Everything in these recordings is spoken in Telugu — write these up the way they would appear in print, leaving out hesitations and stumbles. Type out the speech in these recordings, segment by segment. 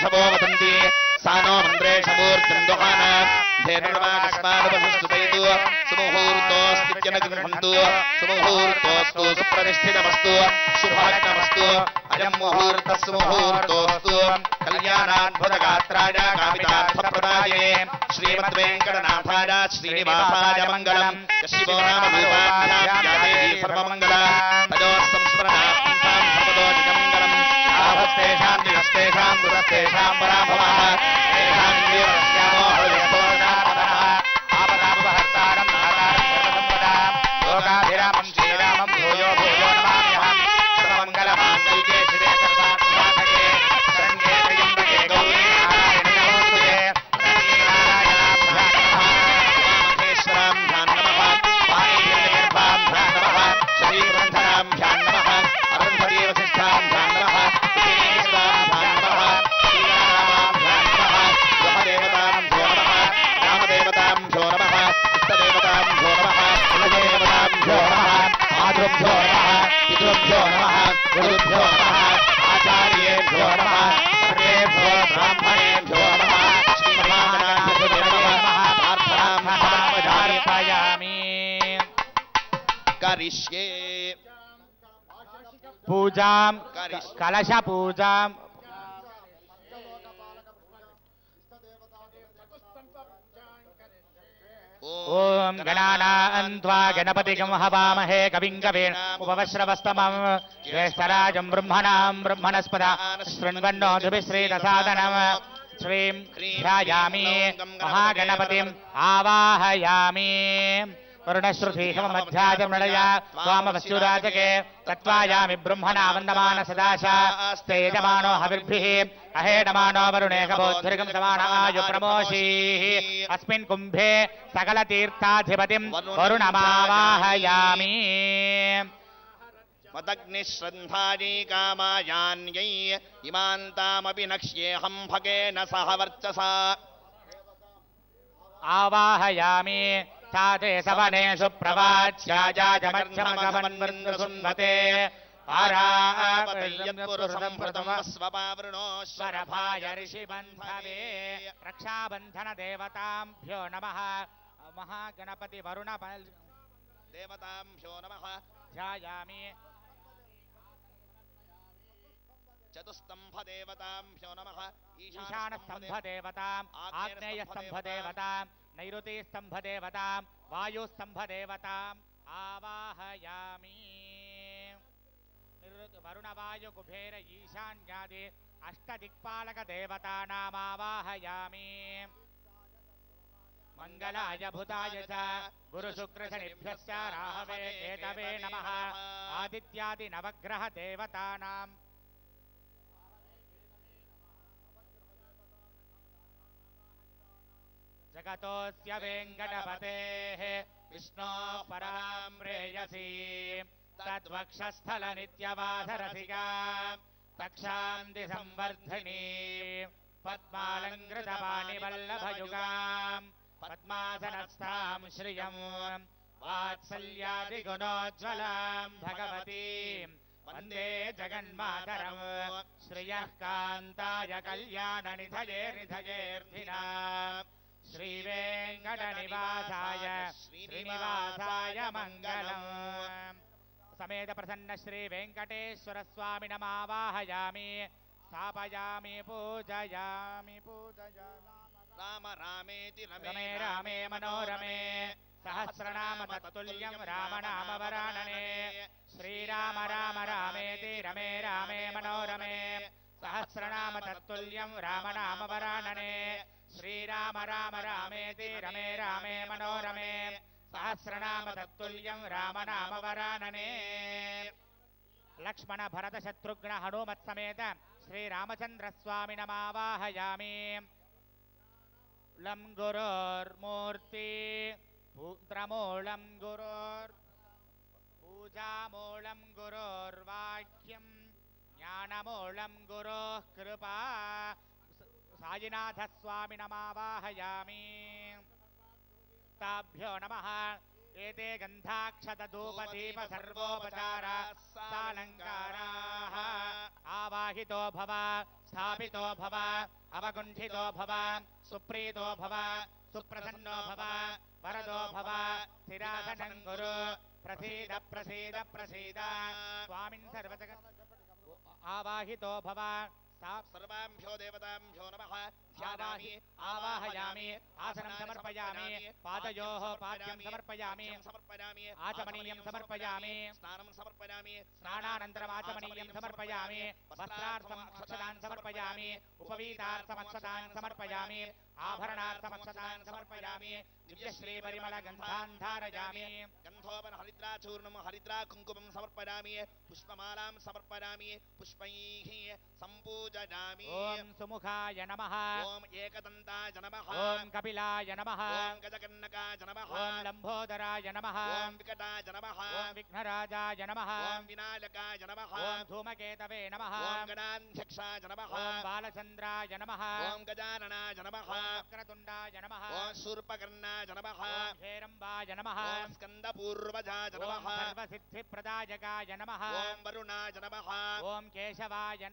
वृषभो वदन्ति सानो मन्द्रेशमूर्तिम् दुहाना धेनुर्वाकस्मादुपसुस्तुतैतु सुमुहूर्तोऽस्तित्यनगृह्णन्तु सुमुहूर्तोऽस्तु सुप्रतिष्ठितमस्तु शुभलग्नमस्तु अयम् मुहूर्तः सुमुहूर्तोऽस्तु कल्याणाद्भुतगात्राय कामितार्थप्रदाये श्रीमद्वेङ्कटनाथाय श्रीनिवासाय मङ्गलम् शिवो नाम रूपाभ्याम् सर्वमङ्गला तयोः संस्मरणार्थं सर्वतो निजमङ्गलम् आभस्तेषां दिहस्तेषां गुरस्तेषां पराभवः तेषां देवस्यामो हृदयपूर्णापदः आपदापहर्तारं नादारं सर्वसम्पदां लोकाभिरामं श्रीरामं भूयो भूयो नमाम्यहम् सर्वमङ्गलमाङ्गल्ये शिवे सर्वार्थसाधके शरण्ये त्र्यम्बके गौरी नारायणे नमोस्तुते ध्यान नमः पाणिनिर्भां ध्यान नमः शरीरबन्धनां ध्यान नमः अरुन्धती वसिष्ठां ध्यान नमः ध्यान नमः श्रीरामां ध्यान नमः ब्रह्मदेवतां भो नमः रामदेवतां भो नमः इष्टदेवतां भो नमः कुलदेवतां भो नमः मातृभ्यो नमः पितृभ्यो नमः गुरुभ्यो नमः आचार्येभ्यो नमः सर्वेभ्यो ब्राह्मणेभ्यो नमः श्रीमहागणाधिपतये नमः प्रार्थनां समर्पयामि करिष्ये पूजां कलश पूजां ओम गणानां त्वा गणपतिं हवामहे कविं कवीम् उपवश्रवस्तमं ज्येष्ठराजं ब्रह्मणस्पदा शृण्वन्नो दिभिश्रीरसादनम् श्रीं ध्यायामि महागणपतिम् आवाहयामि वरुणश्रुतिमध्याजमृळया वामवस्युराजके तत्त्वायामि ब्रह्मणा वन्दमान सदाशास्ते यजमानो हविर्भिः अहेडमानो वरुणेकबोद्धृगं समानाय प्रमोषीः अस्मिन् कुम्भे सकलतीर्थाधिपतिं वरुणमावाहयामि मदग्निश्रन्धायै कामायान्यै इमान्तामपि नक्ष्येऽहं भगेन सह वर्चसा आवाहयामि ताते सवनेषु प्रवाच्याजाजमध्यमगमन्वृन्दसुन्वते स्वरभाय ऋषिबन्धवे रक्षाबन्धनदेवताभ्यो नमः महागणपति वरुण देवताभ्यो नमः ध्यायामि चतुस्तम्भदेवताभ्यो नमः ईशानस्तम्भदेवताम् आग्नेयस्तम्भदेवताम् नैऋतिस्तम्भदेवताम् वायुस्तम्भदेवताम् आवाहयामि वरुणवायु कुबेर ईशान्यादि अष्टदिक्पालकदेवतानामावाहयामि मंगलाय भूताय च गुरुशुक्रशनिभ्यश्च राहवे केतवे नमः आदित्यादि नवग्रह देवतानां जगतोऽस्य वेङ्कटपतेः विष्णोः परां प्रेयसी तद्वक्षस्थलनित्यवासरसिका तक्षान्ति संवर्धिनी पद्मालङ्कृतपाणिवल्लभयुगाम् पद्मासनस्थां श्रियं वात्सल्यादिगुणोज्ज्वलां भगवतीं वन्दे जगन्मातरं श्रियः कान्ताय कल्याणनिधये निधयेऽर्थिनाम् श्रीवेङ्कटनिवासाय श्रीनिवासाय मङ्गलम् समेत प्रसन्न श्री वेङ्कटेश्वर स्वामिनमावाहयामि स्थापयामि पूजयामि राम रामेति रमे रामे मनोरमे सहस्रनाम तत्तुल्यं रामनामवरानने श्रीराम राम रामेति रमे रामे मनोरमे सहस्रनाम तत्तुल्यं रामनामवरानने श्रीराम राम रामेति रमे रामे मनोरमे सहस्रनाम तत्तुल्यं रामनामवरानने लक्ष्मण भरत शत्रुघ्न हनुमत् समेत श्रीरामचन्द्र स्वामिनमावाहयामि लं गुरोर्मूर्ति पुत्रमूलं गुरोर् पूजामूलं गुरोर्वाक्यं ज्ञानमूलं गुरोः कृपा साईनाथ स्वामिनमावाहयामि ताभ्यो नमः एते गन्धाक्षतधूपदीप सर्वोपचारा सालङ्काराः आवाहितो भव स्थापितो भव अवगुण्ठितो भव सुप्रीतो भव सुप्रसन्नो भव वरदो भव स्थिरासनं कुरु प्रसीद प्रसीद प्रसीद स्वामिन् सर्वजग आवाहितो भव सर्वाभ्यो देवताभ्यो नमः ध्यायामि आवाहयामि आसनं समर्पयामि पादयोः पाद्यं समर्पयामि आचमनीयं समर्पयामि स्नानं समर्पयामि स्नानानन्तरम् आचमनीयं समर्पयामि वस्त्रार्थम् अक्षतान् समर्पयामि उपवीतार्थमक्षतान् समर्पयामि आभरणार्थमक्षतान् समर्पयामि दिव्यश्रीपरिमलगन्धान् धारयामि गन्धोपन हरिद्राचूर्णं हरिद्रा कुङ्कुमं समर्पयामि पुष्पमालां समर्पयामि पुष्पैः सम्पूजयामि ॐ सुमुखाय नमः ॐ एकदन्ताय नमः ॐ कपिलाय नमः ॐ गजकर्णकाय नमः ॐ लम्बोदराय नमः ॐ विकटाय नमः ॐ विघ्नराजाय नमः ॐ विनायकाय नमः ॐ धूमकेतवे नमः ॐ गणाध्यक्षाय नमः ॐ बालचन्द्राय नमः ॐ गजाननाय नमः ॐ वक्रतुण्डाय नमः ॐ शूर्पकर्णाय नमः ॐ हेरम्बाय नमः ॐ स्कन्दपूर्वजाय ॐ नमः सर्वसिद्धिप्रदायकाय नमः ॐ वरुणाय नमः ॐ केशवाय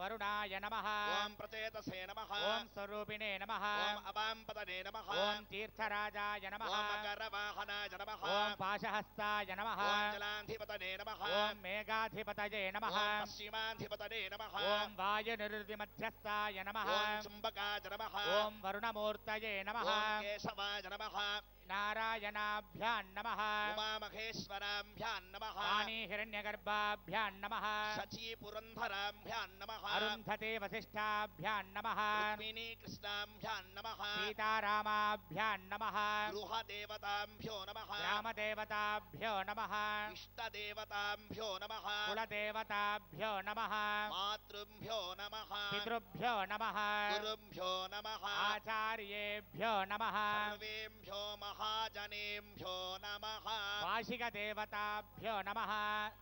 वरुणाय नमः ॐ प्रचेतसे नमः ॐ स्वरूपिणे नमः ॐ अवाम्पदने नमः ॐ तीर्थराजाय नमः ॐ मकरवाहनाय नमः ॐ पाशहस्ताय नमः ॐ जलाधिपतये नमः ॐ मेघाधिपतये नमः ॐ पश्चिमाधिपतये नमः ॐ वायुनिर्दिमध्यस्थाय नमः ॐ चुम्बकाय नमः ॐ वरुणमूर्तये नमः ॐ केशवाय नमः नारायणाभ्यां नमः उमामहेश्वराभ्यां नमः वाणी हिरण्यगर्भाभ्यां नमः शचीपुरन्धराभ्यां नमः अरुन्धते वसिष्ठाभ्यां नमः रुक्मिणी कृष्णाभ्यां नमः सीतारामाभ्यां नमः गृहदेवताभ्यो नमः ग्रामदेवताभ्यो नमः इष्टदेवताभ्यो नमः कुलदेवताभ्यो नमः मातृभ्यो नमः पितृभ्यो नमः गुरुभ्यो नमः आचार्येभ्यो नमः सर्वेभ्यो महाजनेभ्यो नमः वार्षिकदेवताभ्यो नमः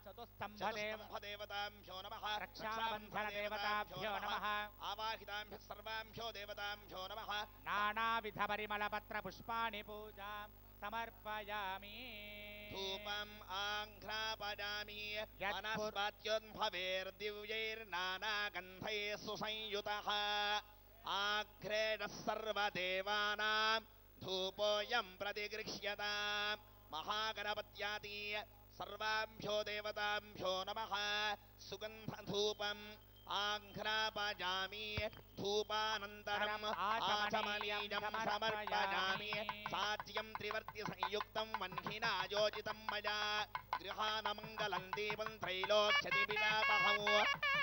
चतुस्तम्भदेवताभ्यो नमः रक्षाबन्धनदेवताभ्यो नमः आवाहिताभ्यः सर्वाभ्यो देवताभ्यो नमः नानाविधपरिमलपत्रपुष्पाणि पूजां समर्पयामि धूपम् आघ्रापयामि यत् वनस्पत्युद्भवेर्दिव्यैर्नानागन्धैः सुसंयुतः आघ्रेणः सर्वदेवानां धूपोऽयं प्रतिगृह्यताम् महागणपत्यादि सर्वाभ्यो देवताभ्यो नमः सुगन्धधूपम् आघ्रापयामि धूपानन्तरम् आचमनीयं समर्पयामि साज्यं त्रिवर्ति संयुक्तं वह्निना योजितं मया गृहानमङ्गलं दीपं त्रैलोक्यदिविलापहं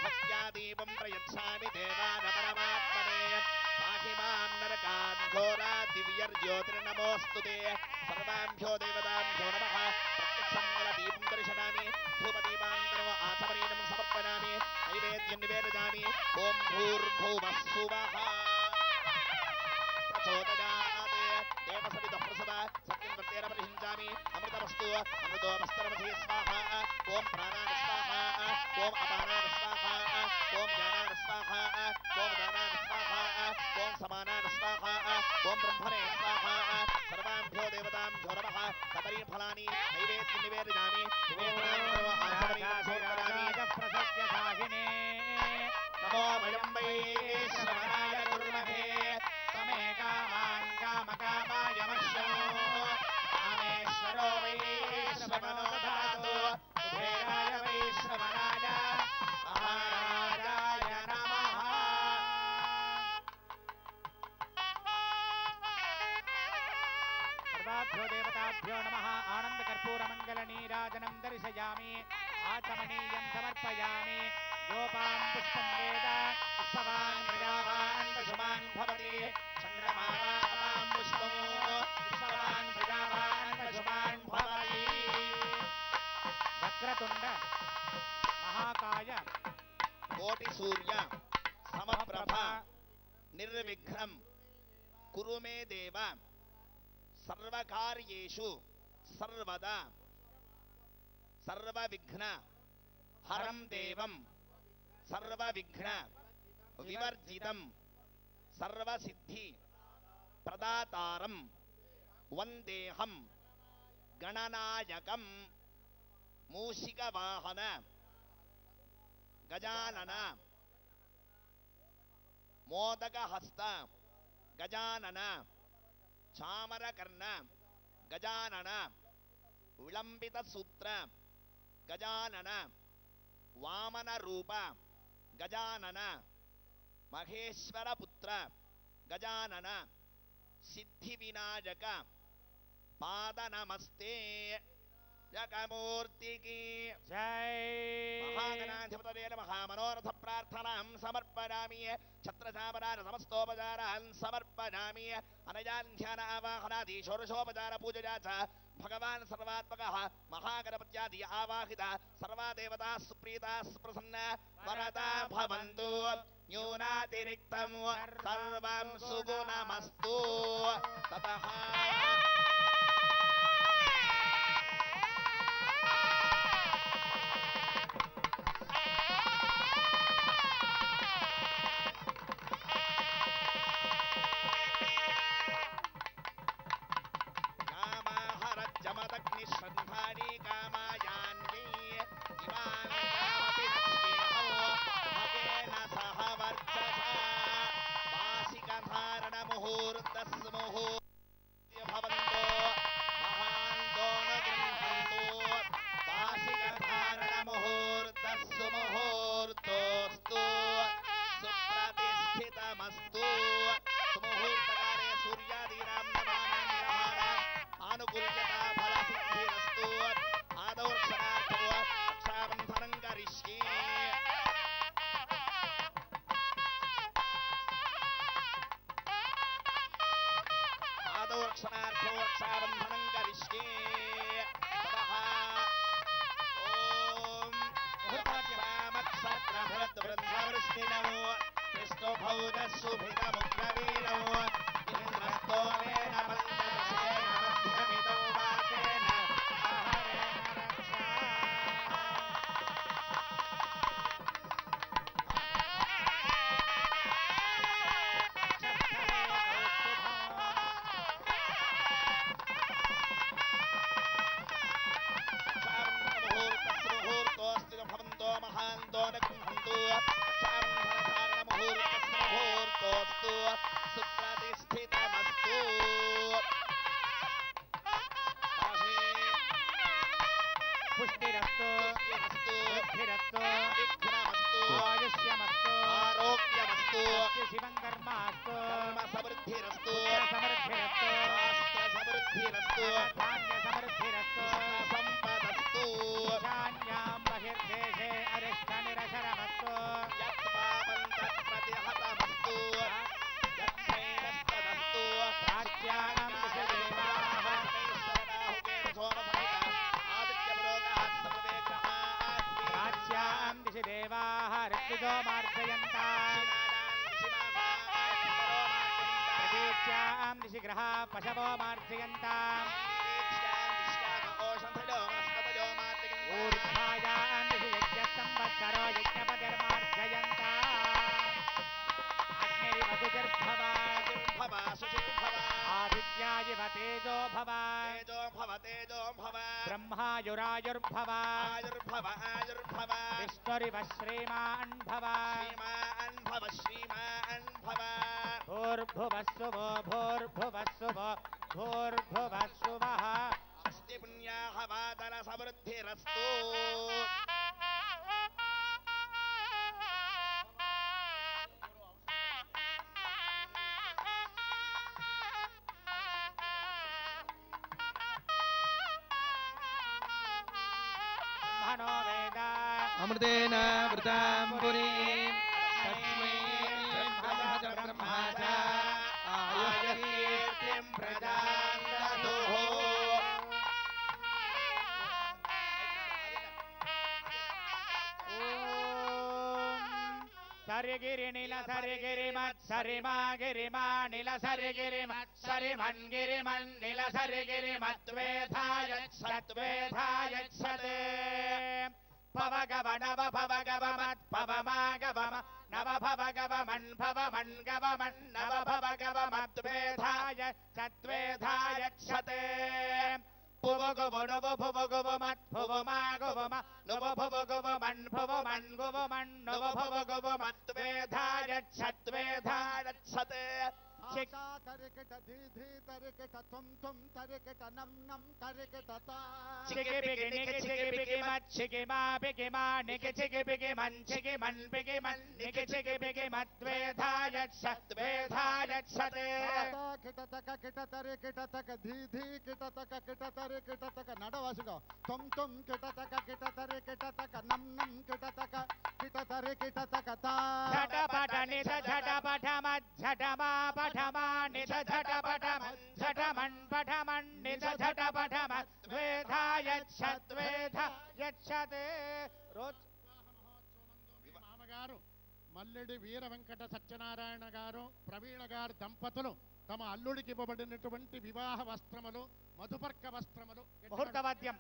भक्त्यादीपं प्रयच्छामि देवान परमात्मने पाहि मां नरकात् घोरात् दिव्यर्ज्योतिर्नमोऽस्तु ते सर्वाभ्यो देवताभ्यो नमः प्रत्यक्षमङ्गलदीपं दर्शयामि धूपदीपान्तरम् आचमनीयं समर्पयामि नैवेद्यं निवेदयामि ॐ भूर्भुवः स्वः प्रचोदयात् देवसवितः प्रसदा सत्यं वर्तेन परिषिञ्चामि अमृतमस्तु अमृतोपस्तरमसि स्वाहा ॐ प्राणाय स्वाहा ॐ अपानाय स्वाहा ॐ ज्ञानाय स्वाहा ॐ दानाय स्वाहा ॐ समानाय स्वाहा ॐ ब्रह्मणे स्वाहा सर्वाभ्यो देवताभ्यो नमः कदलीफलानि नैवेद्यं निवेदयामि निवेदनानन्तरम् आचमनीयं समर्पयामि नमो वयं वै श्रवणाय कुर्महे तमे कामान् कामकामाय मह्यं कामेश्वरो वै श्रवणो ददातु कुबेराय वै श्रवणाय महाराजाय नमः सर्वाभ्यो देवताभ्यो नमः आनन्दकर्पूरमङ्गलनीराजनं दर्शयामि आचमनीयं समर्पयामि योपां पुष्पं वेद पुष्पवान् प्रजावान् पशुमान् भवति चन्द्रमावां पुष्पं पुष्पवान् प्रजावान् पशुमान् भवति वक्रतुण्ड महाकाय कोटिसूर्य समप्रभा निर्विघ्नं कुरु मे देव सर्वकार्येषु सर्वदा सर्वविघ्न हरं देवं सर्वविघ्न विवर्जितं सर्वसिद्धि प्रदातारं वन्देहं गणनायकं मूषिकवाहन गजानन మోదక హస్త గజానన చామరకర్ణ గజానన విళంబిత సూత్ర గజానన వామన రూప గజానన మహేశ్వర పుత్ర గజానన సిద్ధి వినాయక పాద నమస్తే జగమూర్తికి జై. మహాగణాధిపతయే నమః. మనోరథ ప్రార్థనాం సమర్పయామి. ఛత్రచామరాన్ సమస్తోపచారాన్ సమర్పయామి. అనయాన్ ధ్యాన ఆవాహనాది షోడశోపచార పూజయా చ భగవాన్ సర్వాత్మకః మహాగణపత్యాది ఆవాహిత సర్వా దేవతాః సుప్రీతాః సుప్రసన్నా వరదా భవంతు. న్యూనాతిరిక్తం సర్వం సుగుణమస్తు. తతః శ్రద్ధాని కామాయాన్వి ఇమాం కామపి నచ్చేహో భగేన సహ వర్చస. వాసిక ధారణ ముహూర్తస్ ముహూర్త భవంతో మహాంతో న గృహంతో. వాసిక ధారణ ముహూర్తస్ ముహూర్తోస్తు సుప్రతిష్ఠితమస్తు. సుముహూర్తకాలే సూర్యాదీనాం నవానాం గ్రహాణాం ఆనుకూల్యతా ఫలసిద్ధిరస్తు. ఆదౌ క్షణార్థో రక్షాబంధనం కరిష్యే. ఆదౌ క్షణార్థో రక్షాబంధనం కరిష్యే. తతః ఓం హృత్సామత్సత్రభృద్వృద్ధవృష్టినమో విష్ణుభౌజసుభితముగ్రవీరో ఇంద్రస్తోమేన మందరసేన మధ్యమిదో వాకేన అహరేణ రక్షా. ముహూర్తోస్తు భవంతో మహాంతో న గృహంతు. రక్షాబంధనధారణ ముహూర్తస్సు ముహూర్తోస్తు సుప్రతిష్ఠితమస్తు. పుష్టిరస్తు వృద్ధిరస్తు విఘ్నమస్తు ఆయుష్యమస్తు ఆరోగ్యమస్తు శివం కర్మాస్తు కర్మ సమృద్ధిరస్తు సమృద్ధిరస్తు శాస్త్ర సమృద్ధిరస్తు ధాన్య సమృద్ధిరస్తు సంపదస్తు. ఈశాన్యాం బహిర్దేశే అరిష్ట నిరశరమస్తు యత్పాపం తత్ప్రతిహతమస్తు. యత్సేనస్తదస్తు. ప్రాచ్యాం దిశదేవాః శనైశ్వరరాహుకేన సోమసహిత ఆదిత్యపురోగాః సర్వేగ్రహాః ప్రాచ్యాం దిశి దేవాః ఋత్విజో మార్జయంతాం ప్రతీచ్యాం దిశి గ్రహాः పశవో మార్జయంతాం ఊర్ధ్వాయాం దిశి యజ్ఞः సంవత్సరో యజ్ఞపతిర్మార్జయంతాం అగ్నిరివసుచిర్భవ ఆదిత్యాయివ తేజో భవ బ్రహ్మాయురాయుర్భవ విష్ణురివ శ్రీమాన్ భవ భూర్భువస్సువో భూర్భువస్సువో భూర్భువస్సువః. అస్తి పుణ్యాః వాదన సమృద్ధిరస్తు. బ్రహ్మణో వేద అమృతేన వృతాం పురీం తస్మై బ్రహ్మా చ ఆయుర్కీర్తిం ప్రదాం దదుః. సరిగిరి నిల సరిగిరి మత్ సరిమా గిరిమా నిల సరిగిరి మత్ సరిమన్ గిరిమన్ నిల సరిగిరి మత్వేధాయ సత్వేధాయ సదే భవగవ నవ భవగవ మత్ భవమాగవమ నవ భవగవ మన్ భవమన్ గవమన్ నవ భవగవ మత్వేధాయ సత్వేధాయ సతే భువగువ నవ భువగువ మత్ భువమాగవమ నవ భువగువ మన్ భువమన్ గువమన్ నవ భువగువ మత్వేధాయ సత్వేధాయ యచ్చత్ తరికట ధీ తరికట తుం తరికట నం తరికట తా చికి బిగి నికి చికి బిగి మత్ చికి మా బిగి మా నికి చికి బిగి మన్ చికి మన్ బిగి మన్ నికి చికి బిగి మత్ ద్వేధాయచ్చత్ ద్వేధాయచ్చత్ కిట తక కిట తరికట తక ధీ కిట తక కిట తరికట తక నడవాసుగా తుం కిట తక కిట తరికట తక నం కిట తక కిట తరికట తక తా ఝటపట నిధ ఝటపట మత్ ఝటమా పఠమా నిధ ఝటపట మత్ ఝటమన్ పఠమన్ నిధ ఝటపట మత్ ద్వేధాయచ్చత్ ద్వేధాయచ్చత్ రోజు మామగారు మల్లెడి వీర వెంకట సత్యనారాయణ గారు ప్రవీణ గారు దంపతులు తమ అల్లుడికి ఇవ్వబడినటువంటి వివాహ వస్త్రములు మధుపర్క వస్త్రములు ముహూర్తవాద్యం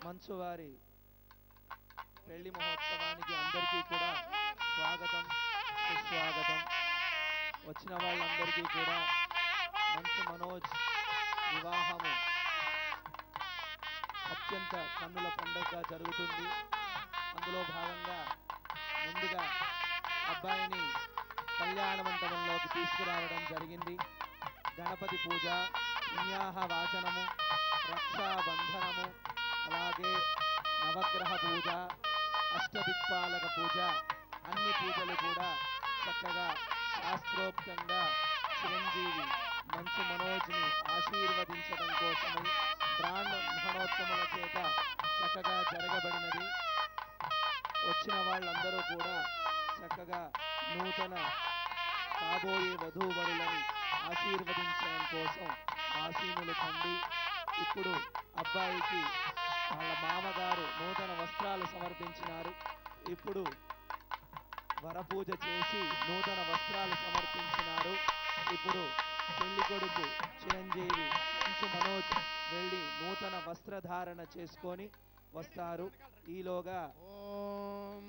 మంచువారి పెళ్లి మహోత్సవానికి అందరికీ కూడా స్వాగతం సుస్వాగతం. వచ్చిన వాళ్ళందరికీ కూడా మంచు మనోజ్ వివాహము అత్యంత కన్నుల పండుగగా జరుగుతుంది. అందులో భాగంగా ముందుగా అబ్బాయిని కళ్యాణ మండపంలోకి తీసుకురావడం జరిగింది. గణపతి పూజ, పుణ్యాహ వాచనము, రక్షాబంధనము, అలాగే నవగ్రహ పూజ, అష్టదిక్పాలక పూజ, అన్ని పూజలు కూడా చక్కగా శాస్త్రోక్తంగా చిరంజీవి మంచు మనోజ్ని ఆశీర్వదించడం కోసమై బ్రాహ్మణోత్తముల చేత చక్కగా జరగబడినది. వచ్చిన వాళ్ళందరూ కూడా చక్కగా నూతన కాబోయే వధూవరులని ఆశీర్వదించడం కోసం ఆశీనులు కండి. ఇప్పుడు అబ్బాయికి వాళ్ళ మామగారు నూతన వస్త్రాలు సమర్పించినారు. ఇప్పుడు వరపూజ చేసి నూతన వస్త్రాలు సమర్పించినారు. ఇప్పుడు పెళ్లి కొడుకు చిరంజీవి మంచు మనోజ్ వెళ్ళి నూతన వస్త్రధారణ చేసుకొని వస్తారు. ఈలోగా ఓం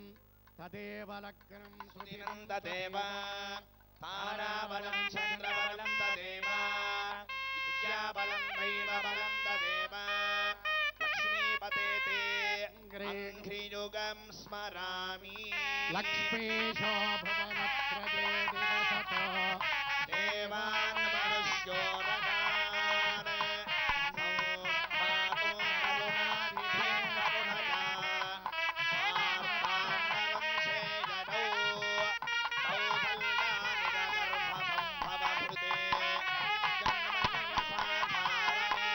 తదేవ లగ్నం సుదినం తదేవ తారాబలం చంద్రబలం తదేవ విద్యాబలం దైవబలం తదేవ లక్ష్మీపతే ఘ్రియుగం స్మరామి లక్ష్మీశో భువనత్రదే దివసతో దేవాన్ మనుష్యో రగాన్ సంస్థాతో కరుణానిధిం కరుణయా ఆర్తాండవంశే జనో కౌసల్యానిదగర్భసంభవభృతే జన్మన్యసాధారణే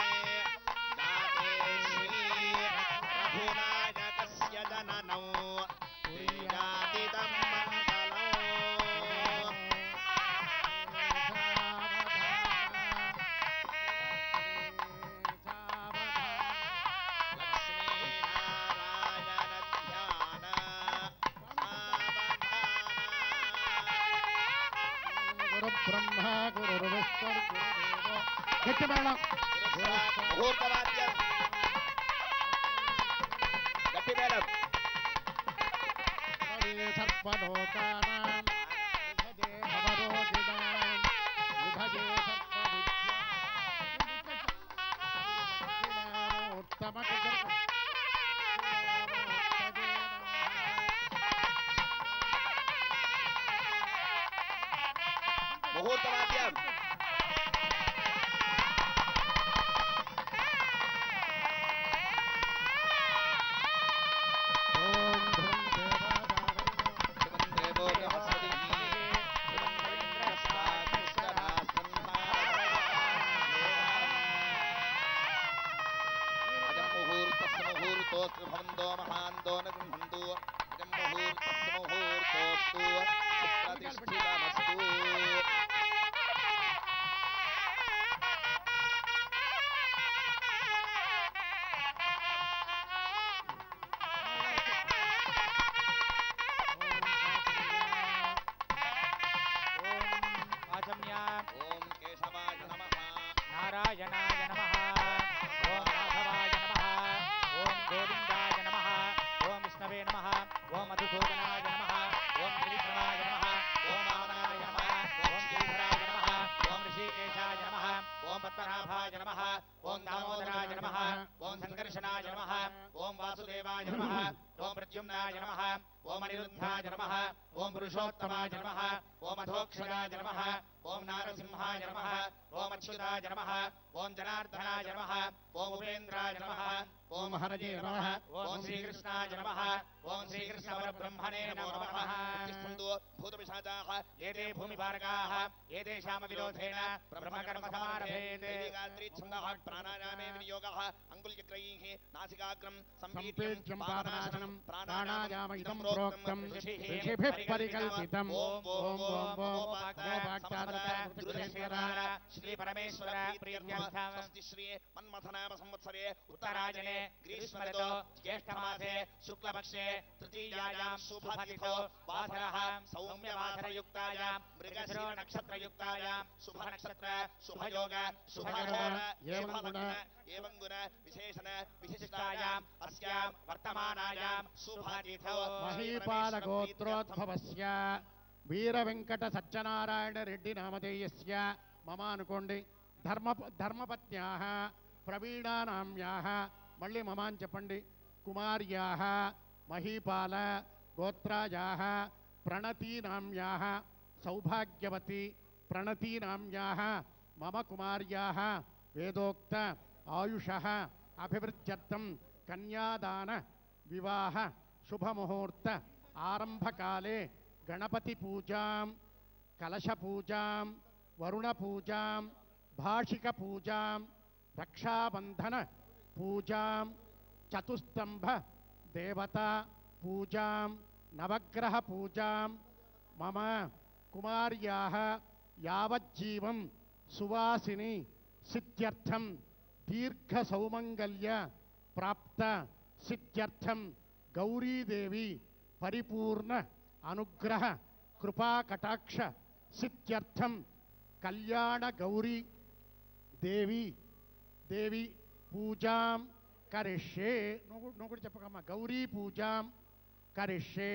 జాతే శ్రీ రఘునాయకస్య జననౌ శ్రీజాతిదం మంగళం గురు బ్రహ్మ గురు విష్ణు గురుదేవ గట్టి మేళం ముహూర్తవాద్యం గట్టి మేడం సర్వలోకానాం భవరోగిణాం ముహూర్తవాద్యం భవంతో మహాంతో న గృహంతు అజం ముహూర్తస్సు ముహూర్తోస్తు ప్రతిష్ఠితమస్తు. ఓం కేశవాయ నమః. నారాయణాయ నమః. ఓం మాధవాయ నమః. ఓం గోవిందాయ నమః. ఓం విష్ణవే నమః. ఓం మధుసూదనాయ నమః. ఓం త్రివిక్రమాయ నమః. ఓం వామనాయ నమః. ఓం శ్రీధరాయ నమః. ఓం ఋషికేశాయ నమః. ఓం పద్మనాభాయ నమః. ఓం దామోదరాయ నమః. ఓం సంకర్షణాయ నమః. ఓం వాసుదేవాయ నమః. ఓం ప్రద్యుమ్నాయ నమః. ఓం అనిరుద్ధాయ నమః. ఓం పురుషోత్తమాయ నమః. ఓం అధోక్షజాయ నమః. ఓం నారసింహాయ నమః. ఓం అచ్యుతాయ నమః. ఓం జనార్దనాయ నమః. ఓం ఉపేంద్రాయ నమః. ఓం హరయే నమః. ఓం శ్రీకృష్ణాయ నమః. ఓం శ్రీకృష్ణ పరబ్రహ్మణే నమః. తిష్టంతు భూతపిశాచాః ఏతే భూమిపారకాః ఏతేషామ విరోధేన బ్రహ్మకర్మ సమారభేత్. గాయత్రీ ఛందః ప్రాణాయామే వినియోగః అంగుళ్యగ్రైః నాసికాగ్రం సంపేజ్యం పాదనాశనం ప్రాణాయామ ఇదం ప్రోక్తం ఋషిభిః పరికల్పితం. ఓం ఓం ఓం శ్రీ పరమేశ్వర ప్రీత్యర్థం స్వస్తి శ్రీ మన్మథనామ సంవత్సరే ఉత్తరాయణే గ్రీష్మరితో జ్యేష్ఠమాసే శుక్లపక్షే తృతీయాయాం శుభతిథౌ వాసరః సౌమ్యవాసరయుక్తాయాం మృగశిరో నక్షత్రయుక్తాయాం శుభనక్షత్ర శుభయోగ శుభయోగ ఏవం గుణ విశేషణ విశిష్టాయాం అస్యాం వర్తమానాయాం శుభతిథౌ మహీపాలగోత్రోద్భవస్య వీరవెంకట సత్యనారాయణ రెడ్డి నామధేయస్య మమ అనుకోండి ధర్మపత్న్యాః ప్రవీణానామ్యాః మళ్ళీ మమ అని చెప్పండి కుమార్యాః మహీపాల గోత్రాయాః ప్రణతీనామ్యాః సౌభాగ్యవతి ప్రణతీనామ్యాః మమ కుమార్యాః వేదోక్త ఆయుషః అభివృద్ధ్యర్థం కన్యాదాన వివాహ శుభముహూర్త ఆరంభకాలే గణపతి పూజాం కలశ పూజాం వరుణ పూజాం భాషిక పూజాం రక్షాబంధన పూజాం చతుస్తంభ దేవతా పూజాం నవగ్రహ పూజాం మమ కుమార్యాః యావజ్జీవం సువాసిని సిద్ధ్యర్థం దీర్ఘ సౌమంగల్య ప్రాప్త సిద్ధ్యర్థం గౌరీదేవి పరిపూర్ణ అనుగ్రహ కృపా కటాక్ష సిద్ధ్యర్థం కళ్యాణ గౌరీ దేవి పూజాం కరిష్యే. నువ్వు కూడా చెప్పకమ్మా. గౌరీ పూజాం కరిష్యే.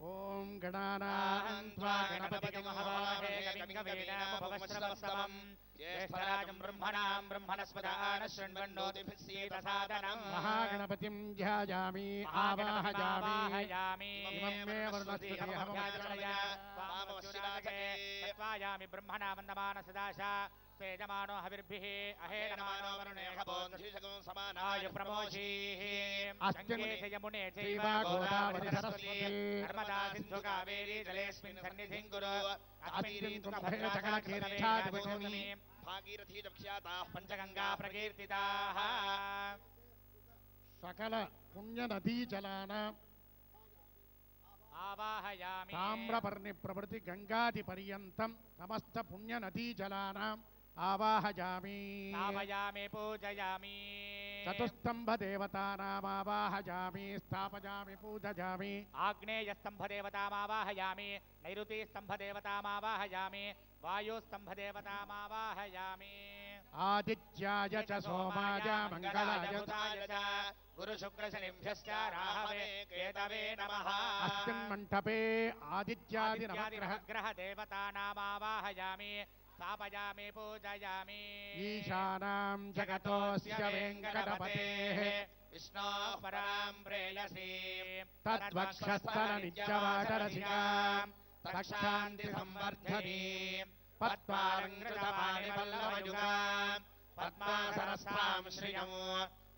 ఓం గణానాం త్వా గణపతిం హవామహే కవిం కవీనాముపమశ్రవస్తమం జ్యేష్ఠరాజం బ్రహ్మణాం బ్రహ్మణస్పదాన శృణ్వన్నోతిభిः సీదసాదనం. మహాగణపతిం ధ్యాయామి ఆవాహయామి ఇమం మే వర్ణస్పతిహమవ్యాజనయామి బ్రహ్మణా వందమాన సదాశా సేజమానో హవిర్భిః అహేనమానో వరుణేః బోధీషకం సమానాయ ప్రమోషీః. గంగే యమునే చైవ గోదావరి సరస్వతి నర్మదా సింధు కావేరీ జలేస్మిన్ సన్నిధిం కురు. భాగీరథీ దక్షాతాః పంచగంగా ప్రకీర్తితాః. సకల పుణ్యనదీ జలానాం ఆవాహయామి తామ్రపర్ణి ప్రభృతి గంగాది పర్యంతం సమస్త పుణ్యనదీ జలానాం ఆవాహయామి. స్థాపయామి పూజయామి. చతుస్తంభ దేవతానాం ఆవాహయామి స్థాపయామి పూజయామి. ఆగ్నేయస్తంభదేవతామావాహయామి. నైరుతీస్తంభదేవతామావాహయామి. వాయుస్తంభదేవతామావాహయామి. ఆదిత్యాయ చ సోమాయ మంగళాయ చ గురుశుక్రశనిభ్యశ్చ రాహవే కేతవే నమః. అస్మిన్ మంటపే ఆదిత్యాది నవగ్రహ దేవతానామావాహయామి. స్థాపయామి పూజయామి. ఈశానాం జగతోస్య వెంకటపతేః విష్ణోః పరాం ప్రేయసీ తద్వక్షస్థల నిత్యవాసరసికాం తక్షాంతి సంవర్ధనీ पद्मालङ्कृतपाणिपल्लवयुगाम् पद्मासनस्थां श्रियम्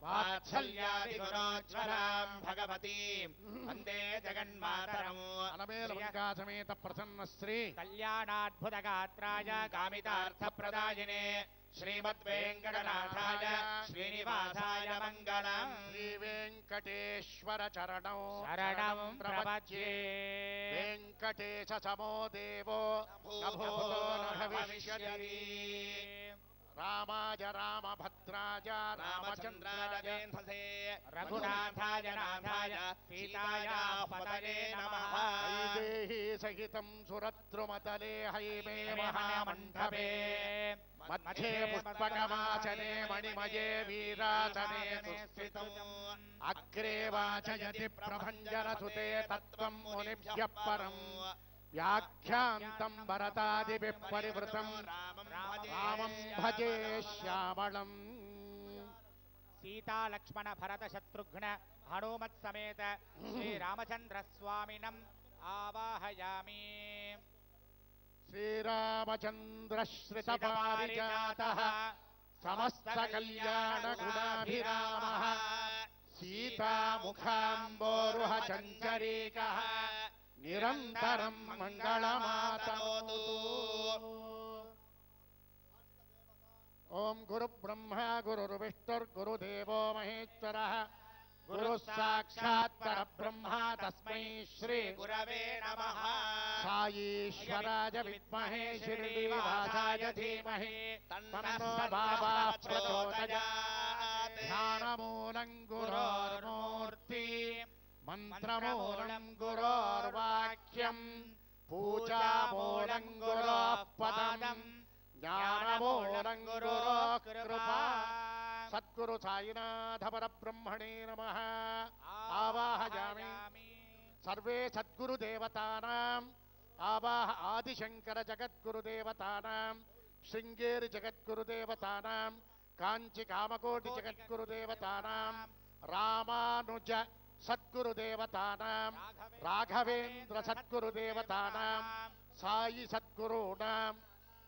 वात्सल्यादिगुणोज्ज्वलाम् भगवतीम् वन्दे जगन्मातरम् अलमेलवङ्का समेत प्रसन्नश्री कल्याणाद्भुतगात्राय कामितार्थप्रदायिने श्रीमद्वेङ्कटनाथाय श्रीनिवासाय मङ्गलम् श्रीवेङ्कटेश्वर चरणौ शरणं प्रपद्ये वेङ्कटेश समो देवो न भूतो न भविष्यति रामाय रामभद्राय रामचन्द्राय वेन्धसे रघुनाथाय नाथाय सीतायाः पतये नमः वैदेही सहितं सुरद्रुमतले हैमे महामण्डपे मध्ये पुष्पकमाचने मणिमये वीरासने सुस्थितम् अग्रे वाचयति प्रभञ्जनसुते तत्त्वं मुनिभ्यः परम् व्याख्यान्तं भरतादिभिः परिवृतं रामं भजे श्यामळम् सीता लक्ष्मण भरत शत्रुघ्न हनुमत् समेत श्री रामचंद्र स्वामिनम् आवाहयामि श्रीरामचन्द्रश्रितपारिजातः समस्तकल्याणगुणाभिरामः सीतामुखाम्बोरुह चञ्चरीकः निरन्तरं मङ्गलमातनोतु ओम गुरुब्रह्मा गुरुर्विष्णुर्गुरुदेवो महेश्वरः गुरुः साक्षात् परब्रह्मा तस्मै श्री गुरवे नमः साईश्वराय विद्महे श्रीनिवासाय धीमहि तन्नो बाबा प्रचोदयात् ध्यानमूलं गुरोर्मूर्ति मंत्रमूलं गुरोर्वाक्यं पूजामूलं गुरोः पदम् ज्ञानमूलं गुरोः कृपा सद्गुरु साईनाथ परब्रह्मणे नमः आवाहयामि सर्वे सद्गुरुदेवतानाम् आवाह आदिशंकर जगद्गुरुदेवतानां शृंगेरी जगद्गुरुदेवतानां कांची कामकोटि जगद्गुरुदेवतानां रामानुज सद्गुरुदेवतानां राघवेन्द्र सद्गुरुदेवतानां साई सद्गुरूणां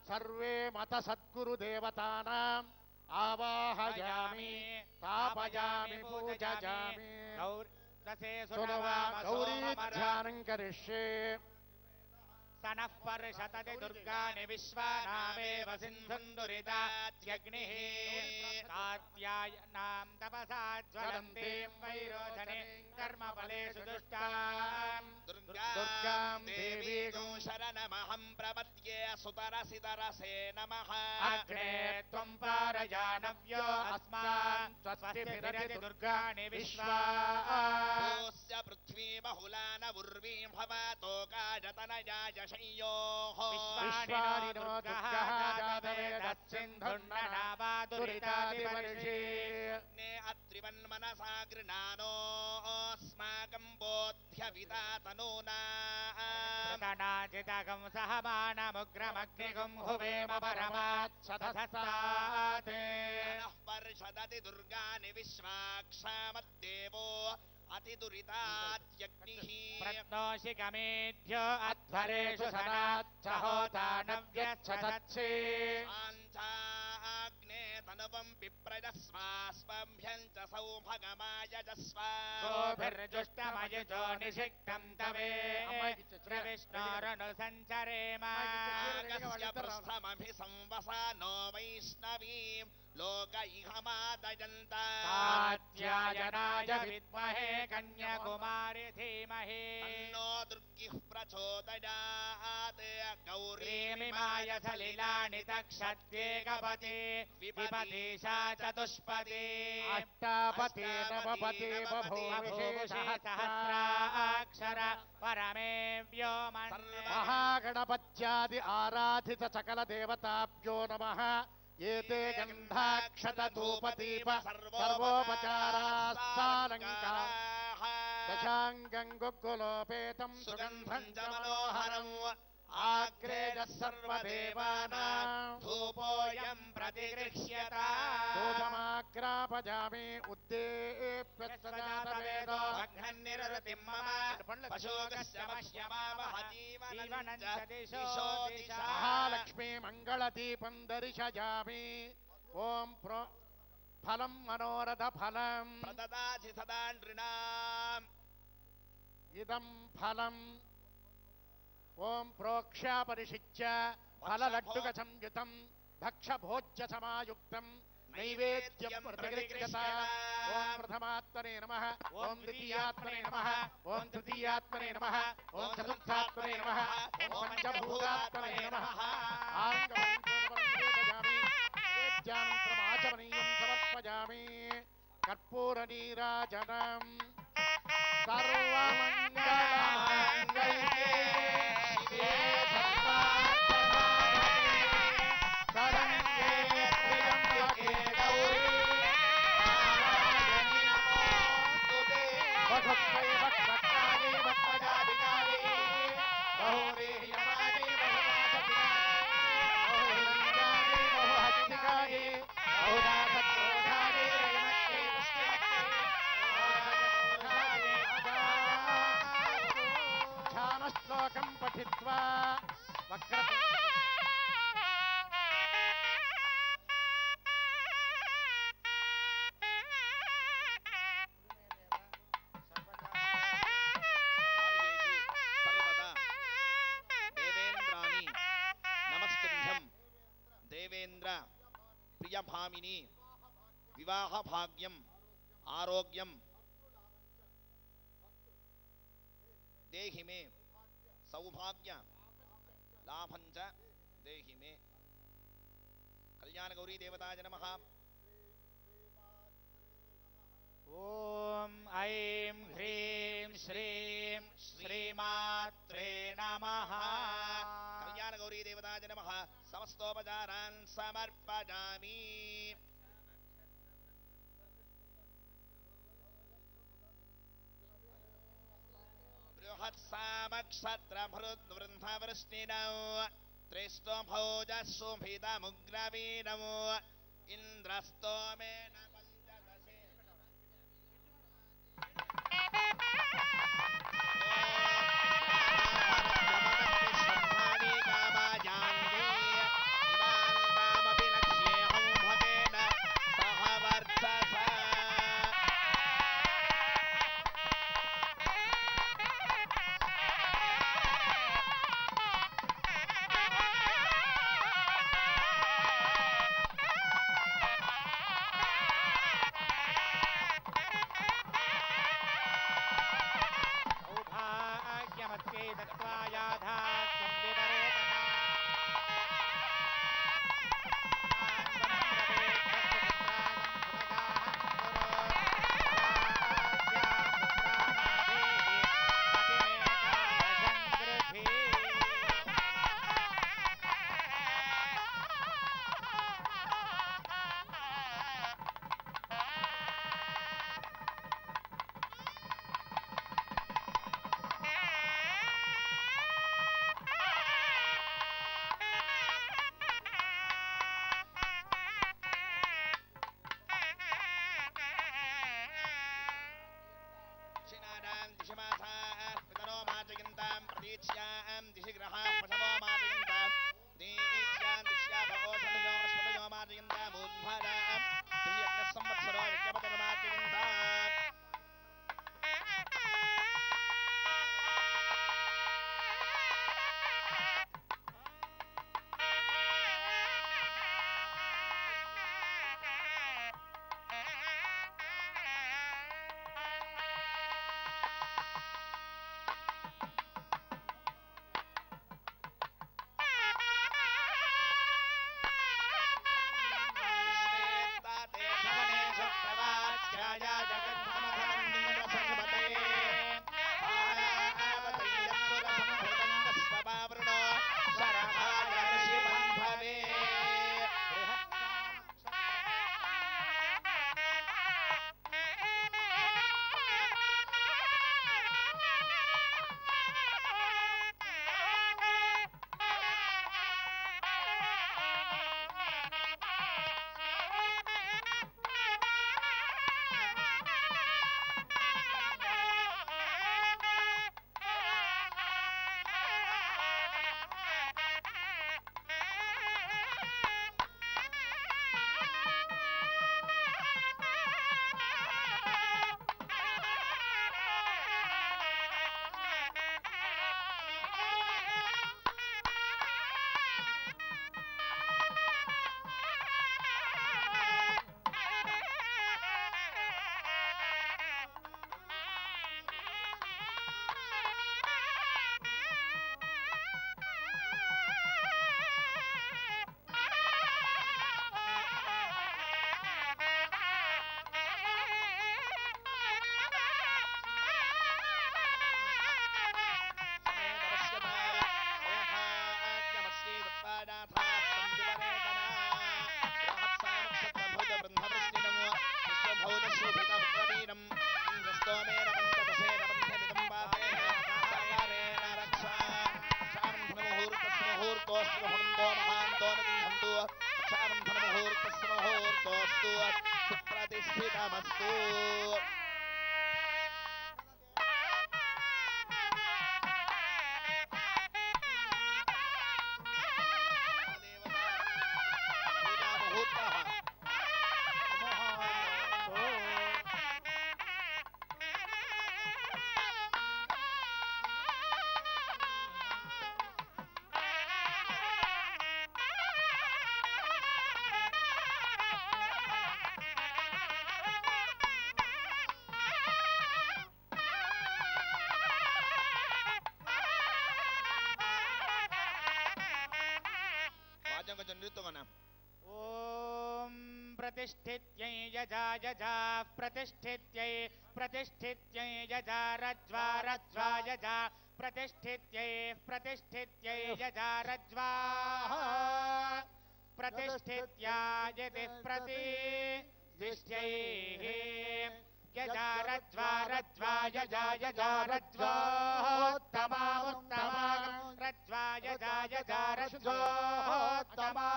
सर्वे मत सद्गुरुदेवतानां आवाहयामि तापयामि पूजयामि सुनवा गौरी ध्यानं करिष्ये सनः पर्षतति दुर्गाणि विश्वानामेव सिन्धुं दुरितात्यग्निः कात्यायनां तपसा ज्वलन्तीं वैरोचने कर्मफलेषु दुष्टाम् दुर्गां देवीं शरणमहं प्रपद्ये सुतरसितरसे नमः अग्ने त्वं पारयानव्यो अस्मान् स्वस्तिभिरति दुर्गाणि विश्वा स्य पृथ्वी बहुलान उर्वीं भवतो काजतनयाय शय्योः विश्वानिनो दुर्गः जातवेदस्सिन्धुर्ननावादुरितादिवर्षे ने अत्रिवन्मनसा गृणानोऽस्माकं बोध्यविदा तनूना प्रतनाचितकं सहमानमुग्रमग्निगुं हुवेम परमाच्छतससात् वर्षदति दुर्गानि विश्वाक्षामद्देवो अतिदुरितात्यग्निः प्रत्नोषिकमेढ्यो अध्वरेषु सनाच्च होता नव्यच्छतच्छे आञ्चाग्ने तनुवं पिप्रजस्वास्मभ्यं च सौभगमायजस्व गोभिर्जुष्टमयुजो निषिक्तं तवे प्रविष्णोरनुसञ्चरेम नागस्य प्रस्थमभिसंवसानो वैष्णवीं लोक इहमादयन्त कात्यायनाय विद्महे कन्याकुमारि धीमहि तन्नो दुर्गिः प्रचोदयात् गौरीमिमाय सलिलानि तक्षत्येकपति विपतिशा चतुष्पति अष्टापते नवपते बभूविशेषः सहस्राक्षर परमे व्योमन् महागणपत्यादि आराधित सकल देवताभ्यो नमः एते गन्धाक्षतधूपदीप सर्वोपचारास्तालङ्कार दशाङ्गं गुग्गुलोपेतं सुगन्धं च मनोहरम् आग्रेजः सर्वदेवानां धूपोऽयं प्रतिगृह्यताम् धूपमाग्रापयामि उद्देप्यसजातवेदो भग्नन्निरृतिं मम पशोगस्य मह्यमावह जीवनं च दिशो दिशः महालक्ष्मी మంగళదీపం దర్శయామి. ఓం ఫలం మనోరథ ఫలం ప్రదదాసి సదా నృణాం. ఇదం ఫలం. ఓం ప్రోక్షాపరిషిచ్య ఫలలడ్డుక సంయుతం భక్షభోజ్య సమాయుక్తం నైవేద్యం ప్రతిగృహ్యత. ఓం ప్రథమాత్మనే నమః. ఓం ద్వితీయాత్మనే నమః. ఓం తృతీయాత్మనే నమః. ఓం చతుర్థాత్మనే నమః. ఓం పంచభూతాత్మనే నమః. ఆచమనీయం సమర్పయామి. కర్పూర నీరాజనం. సర్వమంగళమాంగళ్యే శివే సర్వార్థసాధకే శరణ్యే త్ర్యంబకే గౌరీ నారాయణీ నమోస్తుతే. వసుత్వై వక్రకాళీ వక్రజాధికారీ బహురీయమానీ బహుమాసతికారీ బహుహస్తికారీ బహుదాసత్రోధారీ రయమత్యై ధ్యానశ్లోకం పఠిత్వా వక్ర సర్వదా దేవేంద్రాని నమస్తుభ్యం. దేవేంద్ర ప్రియభామిని వివాహ భాగ్యం ఆరోగ్యం దేహి మే. సౌభాగ్య లాభంచ దేహి మే. కళ్యాణ గౌరీ దేవతాయ నమః. ఓం ఐం హ్రీం శ్రీం శ్రీమాత్రే నమః. కళ్యాణ గౌరీ దేవతాయ నమః. సమస్తోపచారాన్ సమర్పయామి. బృహత్సామక్షత్రభృద్వృంధవృష్ణినౌ త్రిష్టోభౌజశోభితముగ్రవీణౌ ఇంద్రస్తోమేన పంచదశే. शरीरम् इन्द्रस्तोमेन पञ्चदशेन बन्धमिदं वासेन सर्वारेण रक्षा मुहूर्तस्तु भवन्तो महान्तो न गृह्णन्तु मुहूर्तस्तु मुहूर्तोऽस्तु सुप्रतिष्ठितमस्तु प्रतिष्ठित्यै यजा यजा प्रतिष्ठित्यै प्रतिष्ठित्यै यजा रज्वा रज्वा यजा प्रतिष्ठित्यै प्रतिष्ठित्यै यजा रज्वा प्रतिष्ठित्या यदि प्रतिष्ठित्यै यजा रज्वा रज्वा यजा यजा रज्वोत्तमामुत्तमां रज्वा यजा यजा रज्वोत्तमां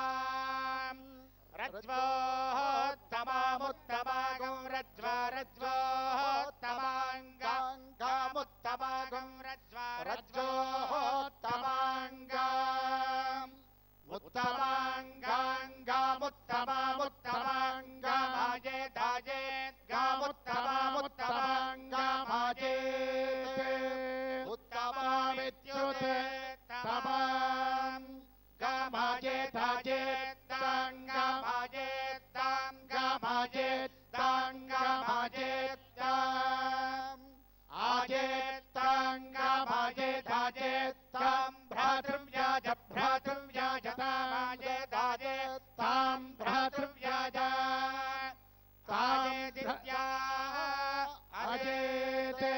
रज्वोत्तमामुत्तमागं रज्वा रज्वोत्तमाङ्गामुत्तमागं रज्वा रज्वोत्तमाङ्गाम् उत्तमाङ्गामुत्तमामुत्तमाङ्गामाजे दाजे गामुत्तमामुत्तमाङ्गामाजे उत्तमामित्युते तमां गामाजे दाजे दाङ्गामाजे दाङ्गामाजे दाङ्गामाजे दाम् आजे दाङ्गामाजे दाजे तां भ्रातृव्याज भ्रातृव्याजतामाजे दाजे तां भ्रातृव्याज ताजे दित्या अजेते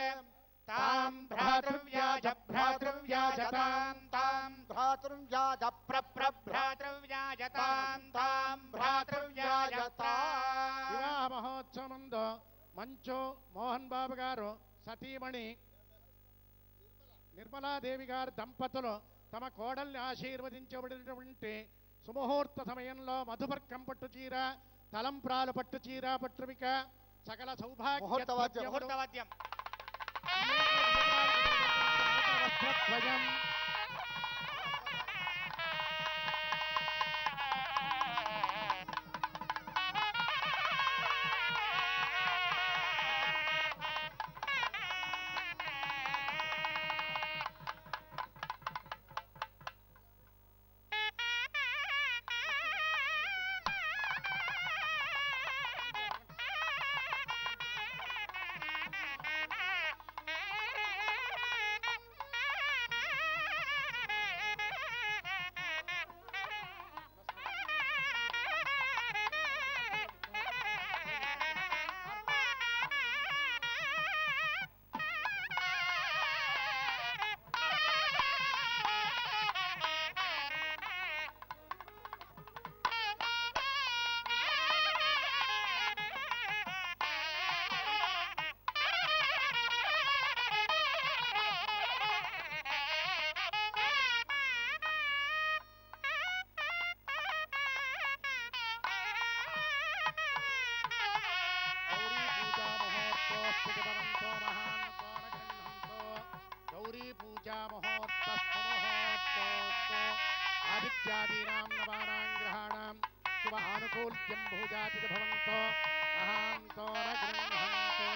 तां भ्रातृव्याज भ्रातृव्याजतां तां भ्रातृव्याज भ्रातृव्याजतां तां भ्रातृव्याजता వివాహ మహోత్సవంలో మంచు మోహన్ బాబు గారు సతీమణి నిర్మలాదేవి గారు దంపతులు తమ కోడల్ని ఆశీర్వదించబడినటువంటి సుముహూర్త సమయంలో మధుపర్కం పట్టు చీర తలంప్రాలు పట్టు చీర పట్టుమిక సకల సౌభాగ్య ముహూర్తవాద్యం వస్త్రద్వయం गौरी पूजा महोत्सव आदित्यादीनां नवानां ग्रहाणां शुभ आनुकूल्यं भूजाति भवन्तो महान्तो न गृह्णन्ते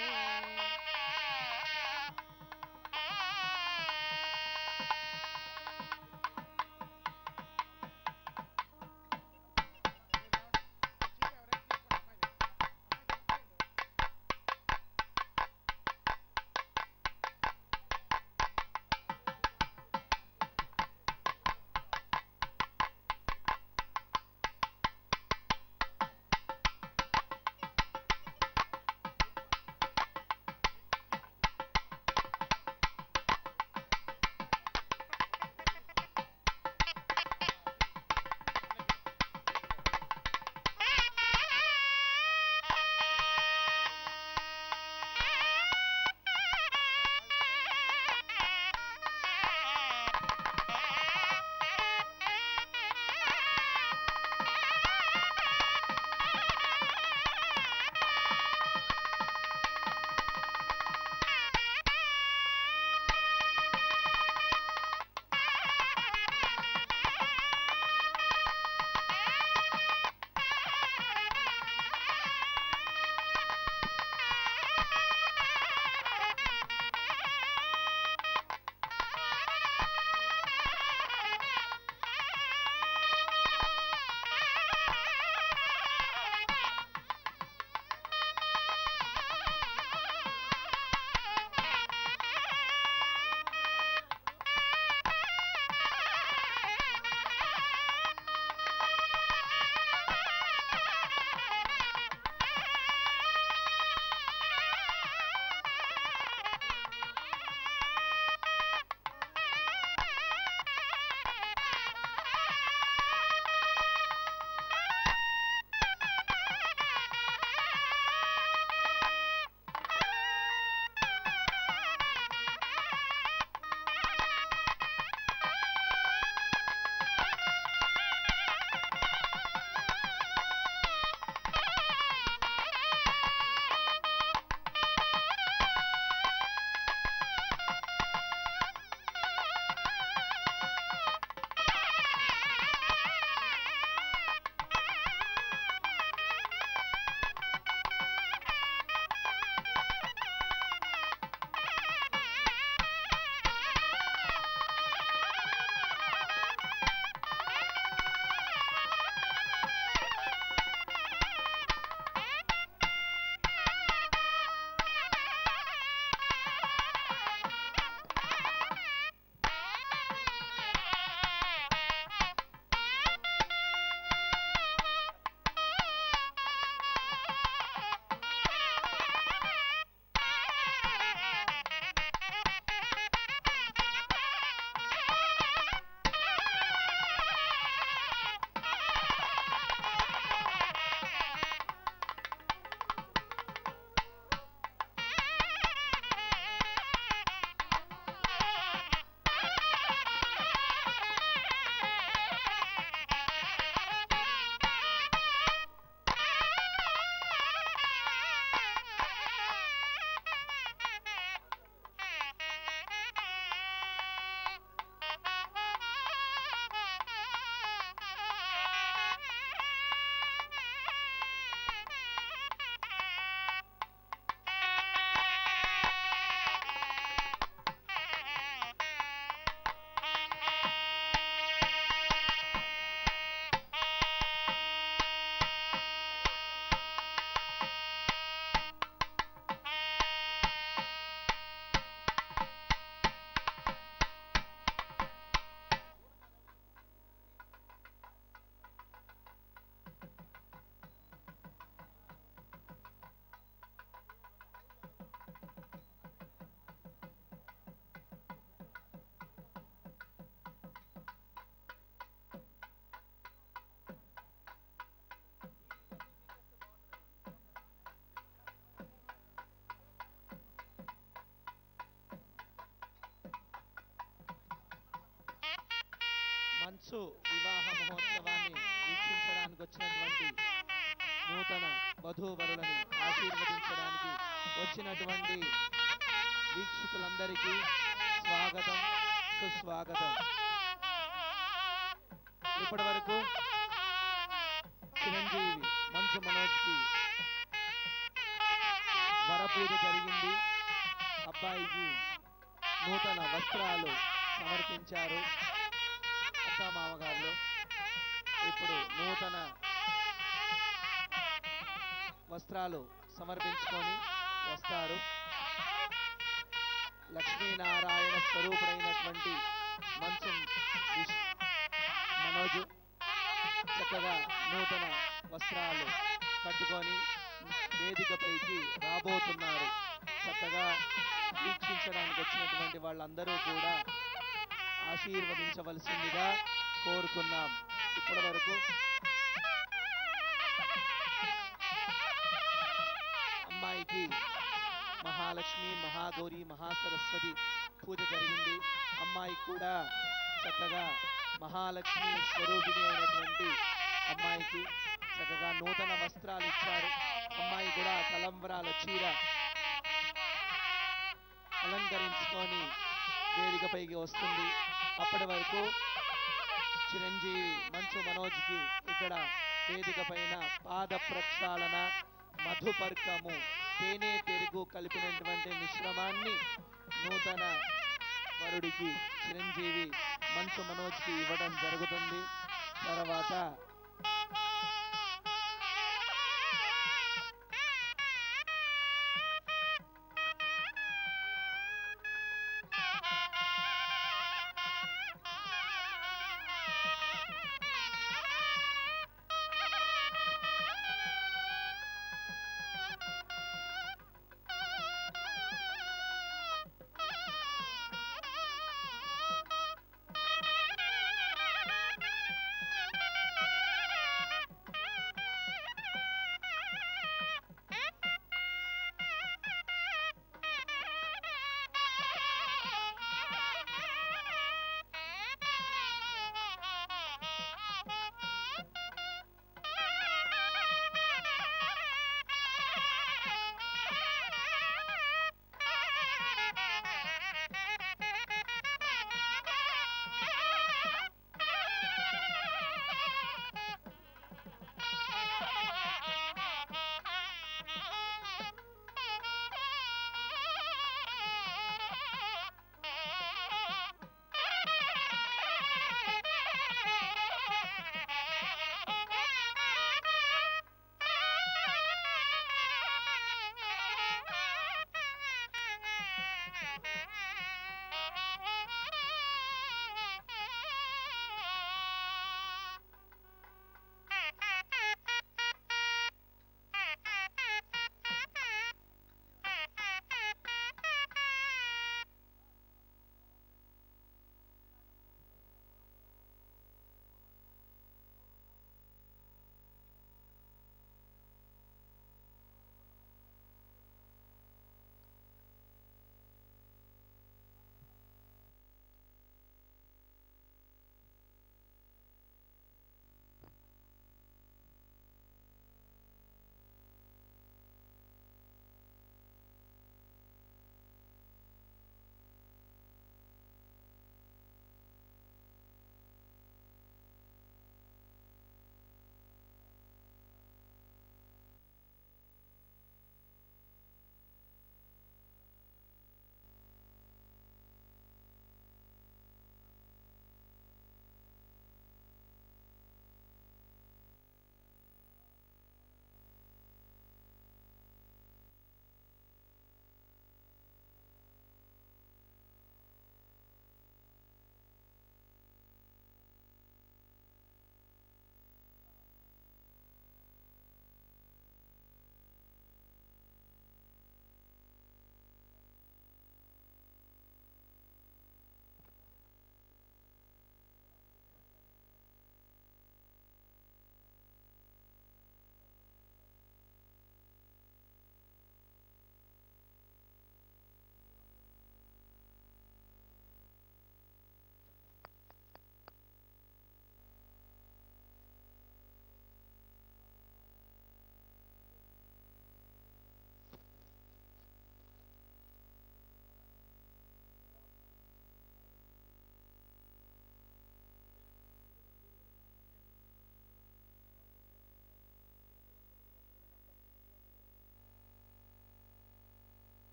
మనోజు వివాహ మహోత్సవాన్ని వీక్షించడానికి వచ్చినటువంటి నూతన వధూవరులని ఆశీర్వదించడానికి వచ్చినటువంటి వీక్షకులందరికీ స్వాగతం, సుస్వాగతం. ఇప్పటి వరకు చిరంజీవి మంచు మనోజ్కి వరపూజ జరిగింది. అబ్బాయికి నూతన వస్త్రాలు సమర్పించారు అత్తామామగారు. ఇప్పుడు నూతన వస్త్రాలు సమర్పించుకొని వస్తారు. లక్ష్మీనారాయణ స్వరూపుడైనటువంటి మంచు మనోజు చక్కగా నూతన వస్త్రాలు కట్టుకొని వేదికపైకి రాబోతున్నారు. చక్కగా వీక్షించడానికి వచ్చినటువంటి వాళ్ళందరూ కూడా ఆశీర్వదించవలసిందిగా కోరుతున్నాం. ఇప్పటి వరకు అమ్మాయికి మహాలక్ష్మి, మహాగౌరి, మహాసరస్వతి పూజ జరిగింది. అమ్మాయికి కూడా చక్కగా మహాలక్ష్మి స్వరూపిణి అయినటువంటి అమ్మాయికి చక్కగా నూతన వస్త్రాలు ఇచ్చారు. అమ్మాయి కూడా తలంబ్రాల చీర అలంకరించుకొని వేదికపైకి వస్తుంది. అప్పటి వరకు చిరంజీవి మంచు మనోజ్కి ఇక్కడ వేదిక పైన పాద ప్రక్షాళన, మధుపర్కము, తేనె పెరుగు కలిపినటువంటి మిశ్రమాన్ని నూతన వరుడికి చిరంజీవి మంచు మనోజ్కి ఇవ్వడం జరుగుతుంది. తర్వాత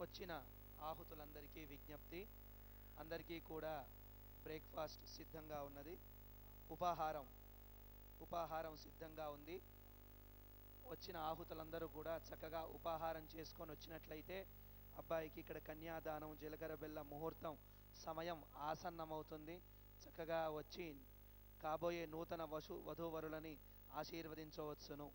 వచ్చిన ఆహుతులందరికీ విజ్ఞప్తి, అందరికీ కూడా బ్రేక్ఫాస్ట్ సిద్ధంగా ఉన్నది, ఉపాహారం సిద్ధంగా ఉంది. వచ్చిన ఆహుతులందరూ కూడా చక్కగా ఉపాహారం చేసుకొని వచ్చినట్లయితే అబ్బాయికి ఇక్కడ కన్యాదానం జీలకర్ర బెల్ల ముహూర్తం సమయం ఆసన్నమవుతుంది. చక్కగా వచ్చి కాబోయే నూతన వధూవరులని ఆశీర్వదించవచ్చును.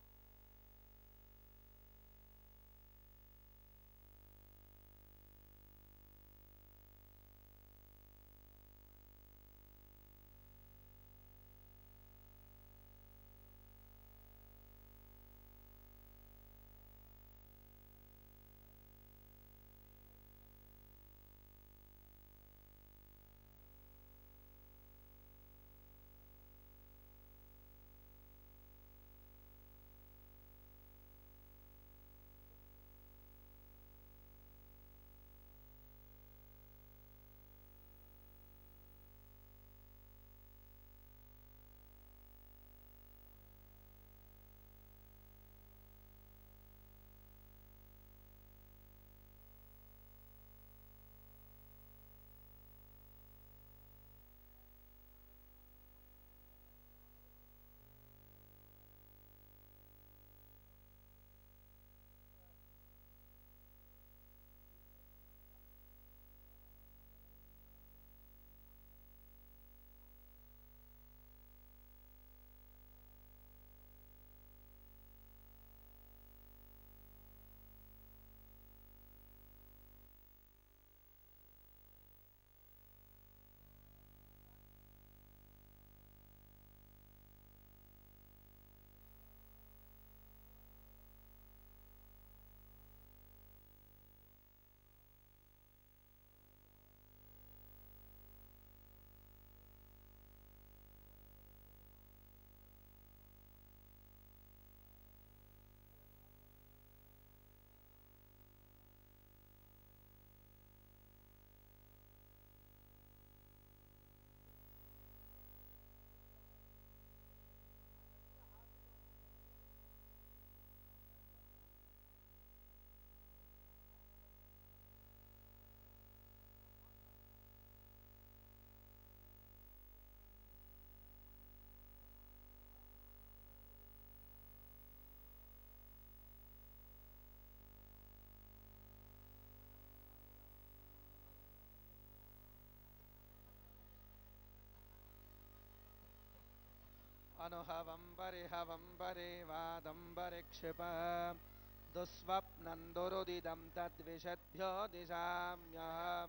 అనుహవంబరిహవంబరే వాదంబరి క్షిప దుస్వప్నం దురుదిదం తద్విషద్భ్యో దిశామ్యః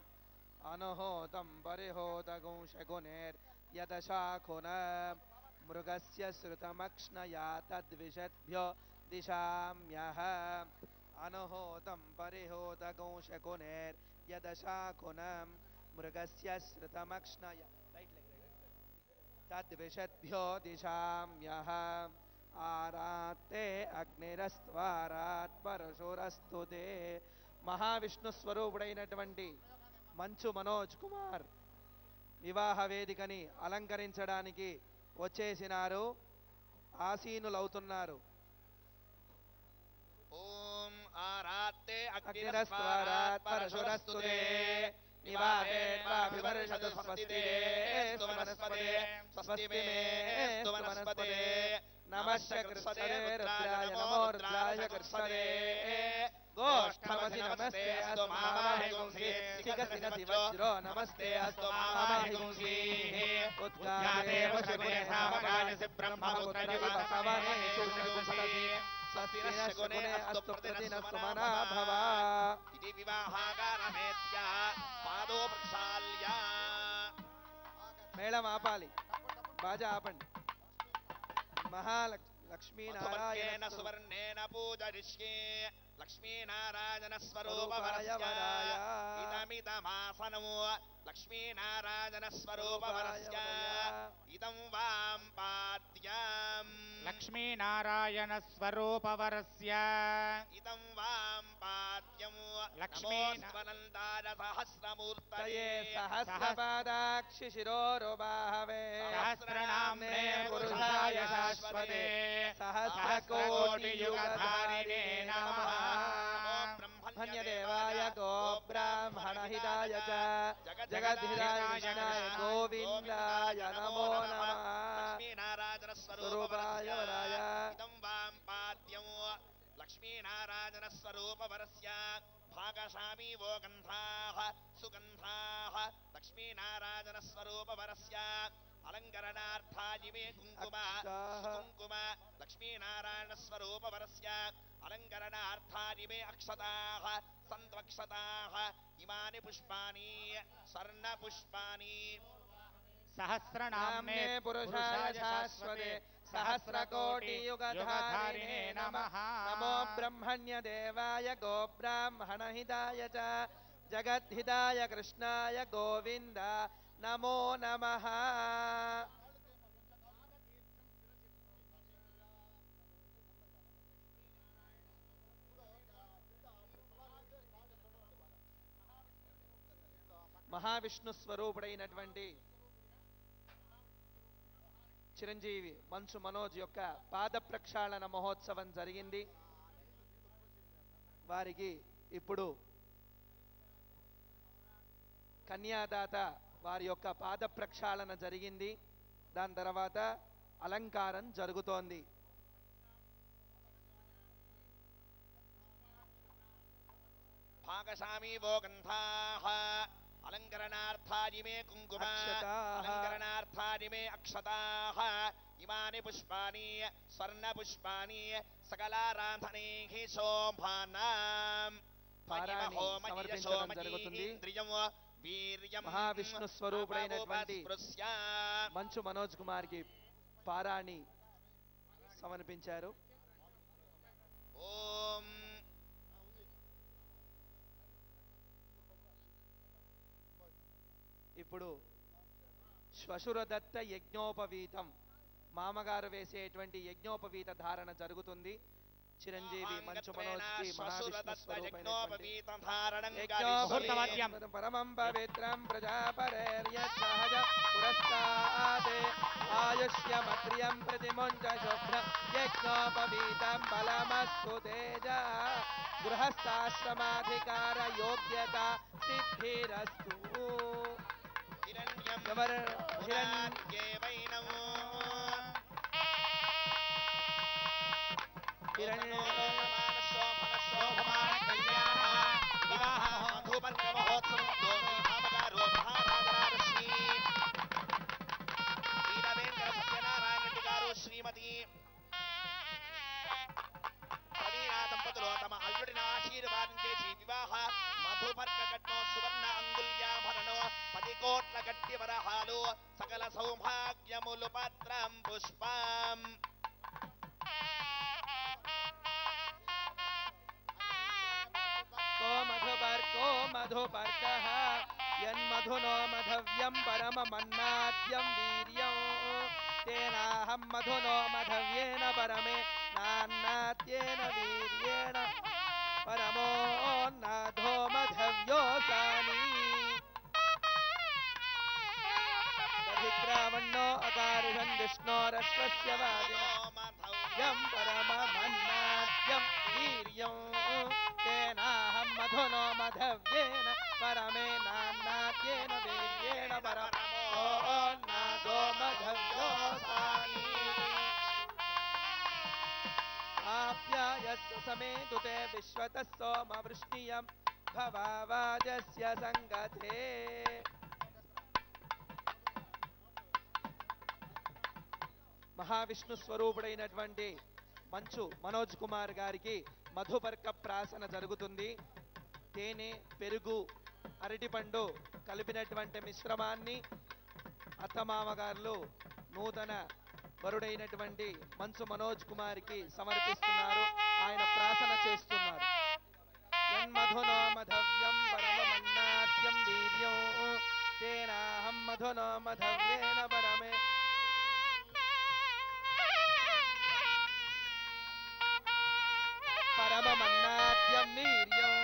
అనుహోతం పరిహోతగుంశగుణేర్యదశాఖున మృగస్య శ్రుతమక్ష్ణయా తద్విషద్భ్యో దిశామ్యః అనుహోతం పరిహోతగుంశగుణేర్యదశాఖునం మృగస్య శ్రుతమక్ష్ణయా तद्विषद्भ्यो दिशाम्यः आरात्ते अग्निरस्त्वारात् परशुरस्तु ते మహావిష్ణు స్వరూపుడైనటువంటి మంచు మనోజ్ కుమార్ వివాహ వేదికని అలంకరించడానికి వచ్చేసినారు, ఆసీనులవుతున్నారు. ఓం ఆరాత్తే అగ్నిరస్త్వారాత్ పరశురస్తు తే నివాదేవాభివర్షతు స్వస్తి స్తు వనస్పతే స్వస్తి మే స్తు వనస్పతే నమశ్చ కృష్ణే రుద్రాయ నమో రుద్రాయ కృష్ణే గోష్ఠమసి నమస్తే అస్తు మహామహిగుంసి శిఖసినసి వజ్రో నమస్తే అస్తు మహామహిగుంసి ఉద్గాదేవ శుభే సామగాయసి బ్రహ్మపుత్రదివ సవనే శుభగుంసి స్వస్తినశ్గుణే అస్తు ప్రతినస్తు మనా భవ ఇది వివాహాగారమేత్య పాదో ప్రక్షాళ్య. మేళం ఆపాలి, బాజా ఆపండి. మహాలక్ష్మీనారాయణ సువర్ణేన పూజరిష్యే లక్ష్మీనారాయణ స్వరూపవరస్య ఇదమిదమాసనము లక్ష్మీనారాయణ స్వరూపవరస్య ఇదం వాం పాద్యం లక్ష్మీనారాయణ స్వరూపవరస్య ఇదం వాం పాద్యం లక్ష్మీనందాయ సహస్రమూర్తయే సహస్రపాదాక్షి శిరోరుబాహవే సహస్రనామ్నే పురుషాయ శాశ్వతే సహస్రకోటియుగధారిణే నమః. ब्रह्मण्यदेवाय गोब्राह्मणहिताय च जगद्हिताय कृष्णाय गोविन्दाय नमो नमः स्वरूपाय वराय इदं वां पाद्यं लक्ष्मीनारायणस्वरूपवरस्य भागशामी वो गन्धाः सुगन्धाः लक्ष्मीनारायणस्वरूपवरस्य अलङ्करणार्थायिमे कुङ्कुम लक्ष्मीनारायणस्वरूपवरस्य अलङ्करणार्थायिमे अक्षताः सन्त्वक्षताः इमानि पुष्पाणि स्वर्णपुष्पाणि सहस्रनाम्ने पुरुषाय शाश्वते सहस्रकोटियुगधारिणे नमः नमो ब्रह्मण्यदेवाय गोब्राह्मणहिताय च जगद्हिताय कृष्णाय गोविन्द नमो नमः మహావిష్ణు స్వరూపుడైనటువంటి చిరంజీవి మంచు మనోజ్ యొక్క పాద ప్రక్షాళన మహోత్సవం జరిగింది. వారికి ఇప్పుడు కన్యాదాత వారి యొక్క పాద ప్రక్షాళన జరిగింది. దాని తర్వాత అలంకారం జరుగుతోంది. భాగశామి వో గంధాః अलङ्करणार्थादिमे कुङ्कुम अलङ्करणार्थादिमे अक्षताः इमानि पुष्पाणि स्वर्णपुष्पाणि सकलाराधनैः शोभानाम् సమర్పించడం జరుగుతుంది. మహావిష్ణు స్వరూపుడైనటువంటి మంచు మనోజ్ కుమార్ కి పారాణి సమర్పించారు. ఓం ఇప్పుడు శ్వశురదత్త యజ్ఞోపవీతం మామగారు వేసేటువంటి యజ్ఞోపవీత ధారణ జరుగుతుంది. చిరంజీవి మంచు మనోజ్ కి మహావిష్ణు స్వరూపైనటువంటి పరమం పవిత్రం ప్రజాపరేర్యసహజ పురస్తాదే ఆయుష్యమత్రియం ప్రతిముంజ శుభ్ర యజ్ఞోపవీతం బలమస్తు తేజ గృహస్థాశ్రమాధికార యోగ్యత సిద్ధిరస్తు. శ్రీమతి దంపతులు తమ అల్లుడిని ఆశీర్వాదం చేసి వివాహ మధుపర్క కట్నో సువర్ణ అంగుల్యాభరణో 10 కోట్ల గట్టి వరహాలు సకల సౌభాగ్యములు పత్రం పుష్పం మధుపర్కో మధుపర్కః యన్మధునో మధవ్యం పరమమన్నాద్యం వీర్యం తేనాహం మధునో మధవ్యేన పరమే నాన్నాద్యేన వీర్యేణ పరమోన్నాధో మధవ్యోసాని. దధిత్రావణ్ణో అకారిషం విష్ణోరశ్వస్య వాదినం పరమమన్నాద్యం వీర్యం తేనాహం మధునో మధవ్యేన పరమే నాన్నాద్యేన వీర్యేణ పరమోన్నాధో మధవ్యోసాని. ఆప్యాయస్సు సమేతుతే విశ్వతః సోమవృష్ణియం భవావాజస్య సంగతే. మహావిష్ణు స్వరూపుడైనటువంటి మంచు మనోజ్ కుమార్ గారికి మధుపర్క ప్రాసన జరుగుతుంది. తేనె, పెరుగు, అరటిపండు కలిపినటువంటి మిశ్రమాన్ని అత్తమామగారులు నూతన వరుడైనటువంటి మంచు మనోజ్ కుమార్ కి సమర్పిస్తున్నారు. ఆయన ప్రాసన చేస్తున్నారు. యన్మధునో మధవ్యం పరమమన్నాద్యం వీర్యం తేనాహం మధునో మధవ్యేన పరమే పరమమన్నాద్యం వీర్యం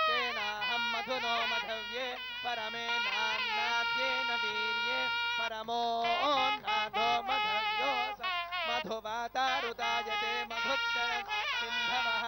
తేనాహం మధునో మధవ్యే పరమే నాన్నాద్యేన వీర్యే పరమోన్నాధో మధవ్యోస మధువాతారుతాయతే మధుక్షర సింధవః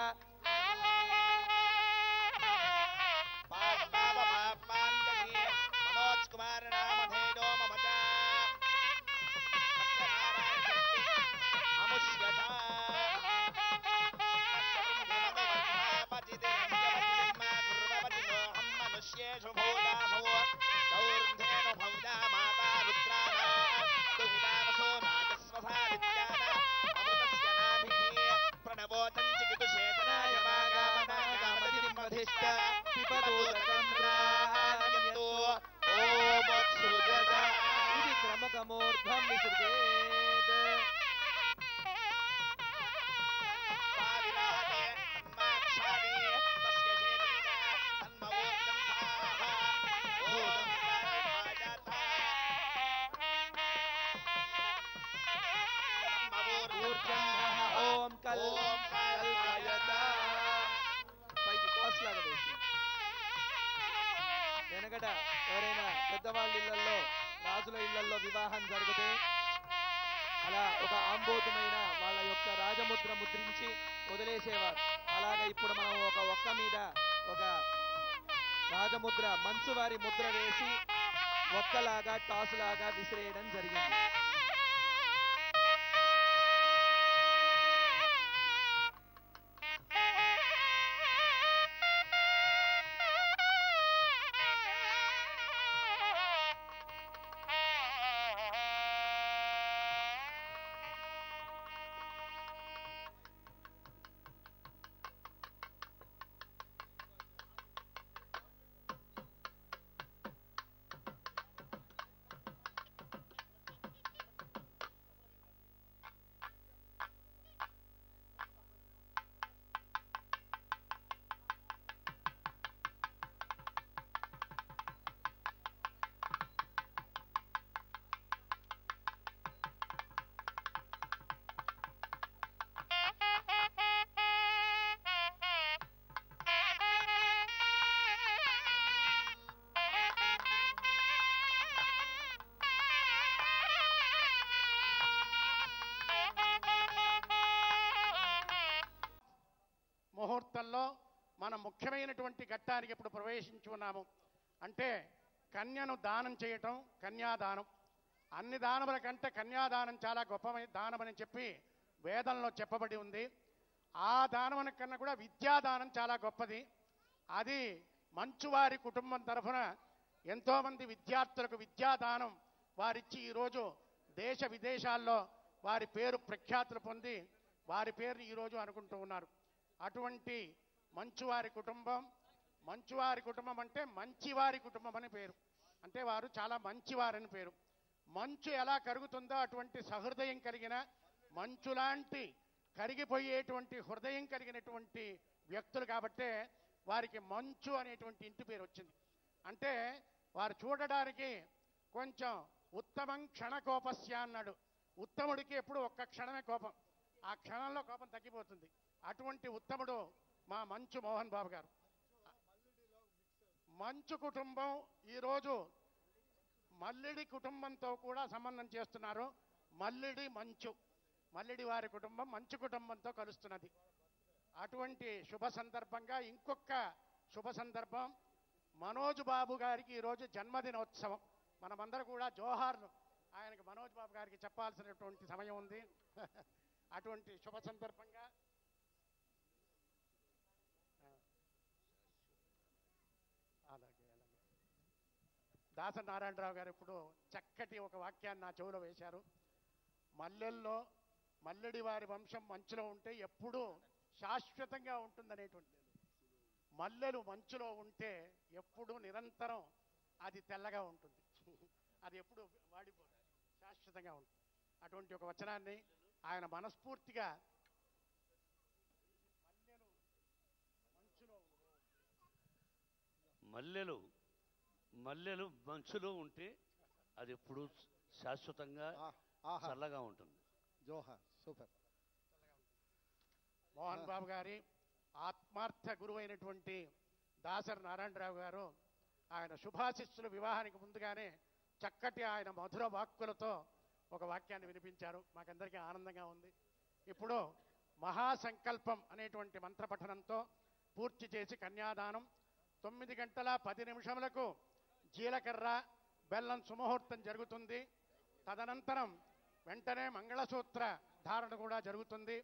ఎవరైనా పెద్దవాళ్ళ ఇళ్లలో రాజుల ఇళ్లలో వివాహం జరిగితే అలా ఒక ఆంబోతుమైన వాళ్ళ యొక్క రాజముద్ర ముద్రించి వదిలేసేవారు. అలాగే ఇప్పుడు మనం ఒక ఒక్క మీద ఒక రాజముద్ర మంచువారి ముద్ర వేసి ఒక్కలాగా టాసులాగా విసిరేయడం జరిగింది. ముహూర్తంలో మనం ముఖ్యమైనటువంటి ఘట్టానికి ఇప్పుడు ప్రవేశించి ఉన్నాము. అంటే కన్యను దానం చేయటం, కన్యాదానం. అన్ని దానముల కంటే కన్యాదానం చాలా గొప్ప దానమని చెప్పి వేదంలో చెప్పబడి ఉంది. ఆ దానం కన్నా కూడా విద్యాదానం చాలా గొప్పది. అది మంచువారి కుటుంబం తరఫున ఎంతోమంది విద్యార్థులకు విద్యాదానం వారిచ్చి ఈరోజు దేశ విదేశాల్లో వారి పేరు ప్రఖ్యాతులు పొంది వారి పేరుని ఈరోజు అనుకుంటూ ఉన్నారు. అటువంటి మంచువారి కుటుంబం అంటే మంచివారి కుటుంబం అని పేరు. అంటే వారు చాలా మంచివారని పేరు. మంచు ఎలా కరుగుతుందో అటువంటి సహృదయం కలిగిన మంచులాంటి కరిగిపోయేటువంటి హృదయం కలిగినటువంటి వ్యక్తులు కాబట్టే వారికి మంచు అనేటువంటి ఇంటి పేరు వచ్చింది. అంటే వారు చూడడానికి కొంచెం ఉత్తమం క్షణకోపస్య అన్నాడు. ఉత్తముడికి ఎప్పుడు ఒక్క క్షణమే కోపం, ఆ క్షణంలో కోపం తగ్గిపోతుంది. అటువంటి ఉత్తముడు మా మంచు మోహన్ బాబు గారు. మంచు కుటుంబం ఈరోజు మల్లిడి కుటుంబంతో కూడా సంబంధం చేస్తున్నారు. మల్లిడి వారి కుటుంబం మంచు కుటుంబంతో కలుస్తున్నది. అటువంటి శుభ సందర్భంగా ఇంకొక శుభ సందర్భం, మనోజ్ బాబు గారికి ఈరోజు జన్మదినోత్సవం. మనమందరూ కూడా జోహార్లు ఆయనకి మనోజ్ బాబు గారికి చెప్పాల్సినటువంటి సమయం ఉంది. అటువంటి శుభ సందర్భంగా దాసరి నారాయణరావు గారు ఇప్పుడు చక్కటి ఒక వాక్యాన్ని నా చెవిలో వేశారు. మల్లెడి వారి వంశం మంచులో ఉంటే ఎప్పుడూ శాశ్వతంగా ఉంటుందనేటువంటి. మల్లెలు మంచులో ఉంటే ఎప్పుడు నిరంతరం అది తెల్లగా ఉంటుంది, అది ఎప్పుడు వాడిపోదు, శాశ్వతంగా ఉంటుంది. అటువంటి ఒక వచనాన్ని ఆయన మనస్ఫూర్తిగా మల్లెలు మంచులో ఉంటే అది ఎప్పుడు శాశ్వతంగా చల్లగా ఉంటుంది. జోహార్, సూపర్. మోహన్ బాబు గారి ఆత్మార్థ గురువైనటువంటి దాసరి నారాయణరావు గారు ఆయన శుభాశిస్సులు వివాహానికి ముందుగానే చక్కటి ఆయన మధుర వాక్కులతో ఒక వాక్యాన్ని వినిపించారు. మాకందరికీ ఆనందంగా ఉంది. ఇప్పుడు మహాసంకల్పం అనేటువంటి మంత్రపఠనంతో పూర్తి చేసి కన్యాదానం 9 గంటల 10 నిమిషములకు జీలకర్ర బెల్లం సుముహూర్తం జరుగుతుంది. తదనంతరం వెంటనే మంగళసూత్ర ధారణ కూడా జరుగుతుంది.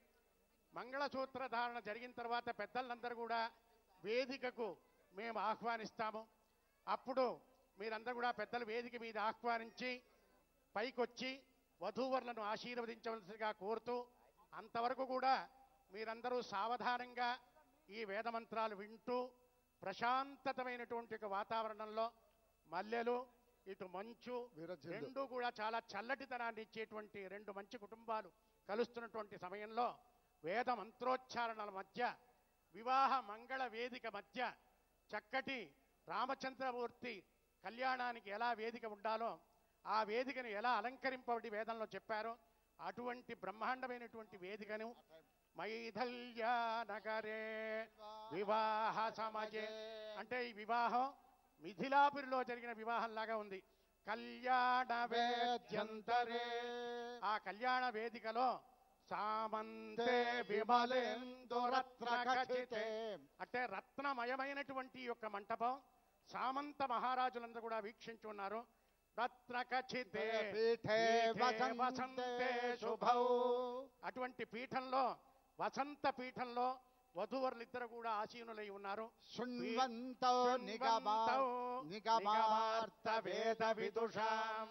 మంగళసూత్ర ధారణ జరిగిన తర్వాత పెద్దలందరూ కూడా వేదికకు మేము ఆహ్వానిస్తాము. అప్పుడు మీరందరూ కూడా పెద్దల వేదిక మీద ఆహ్వానించి పైకొచ్చి వధూవరులను ఆశీర్వదించవలసిగా కోరుతూ, అంతవరకు కూడా మీరందరూ సావధానంగా ఈ వేదమంత్రాలు వింటూ ప్రశాంతతమైనటువంటి ఒక వాతావరణంలో మల్లెలు ఇటు మంచు రెండు కూడా చాలా చల్లటితనాన్ని ఇచ్చేటువంటి రెండు మంచి కుటుంబాలు కలుస్తున్నటువంటి సమయంలో వేద మంత్రోచ్చారణల మధ్య వివాహ మంగళ వేదిక మధ్య చక్కటి రామచంద్రమూర్తి కళ్యాణానికి ఎలా వేదిక ఉండాలో ఆ వేదికను ఎలా అలంకరింపబడి వేదంలో చెప్పారో అటువంటి బ్రహ్మాండమైనటువంటి వేదికను మైథల్య నగరే వివాహ సమజే అంటే ఈ వివాహం మిథిలాపురిలో జరిగిన వివాహంలాగా ఉంది. కళ్యాణ వేద్యంతరే, ఆ కళ్యాణ వేదికలో సామంతే విమలేందురత్నఖచితే, అంటే రత్నమయమైనటువంటి యొక్క మంటపం సామంత మహారాజులందరూ కూడా వీక్షించి ఉన్నారు. రత్నఖచితే పీఠే వసంతే శుభౌ, అటువంటి పీఠంలో వసంత పీఠంలో వధూవరులిద్దరు కూడా ఆసీనులై ఉన్నారు. శృణ్వంతో నిగమార్త వేద విదుషాం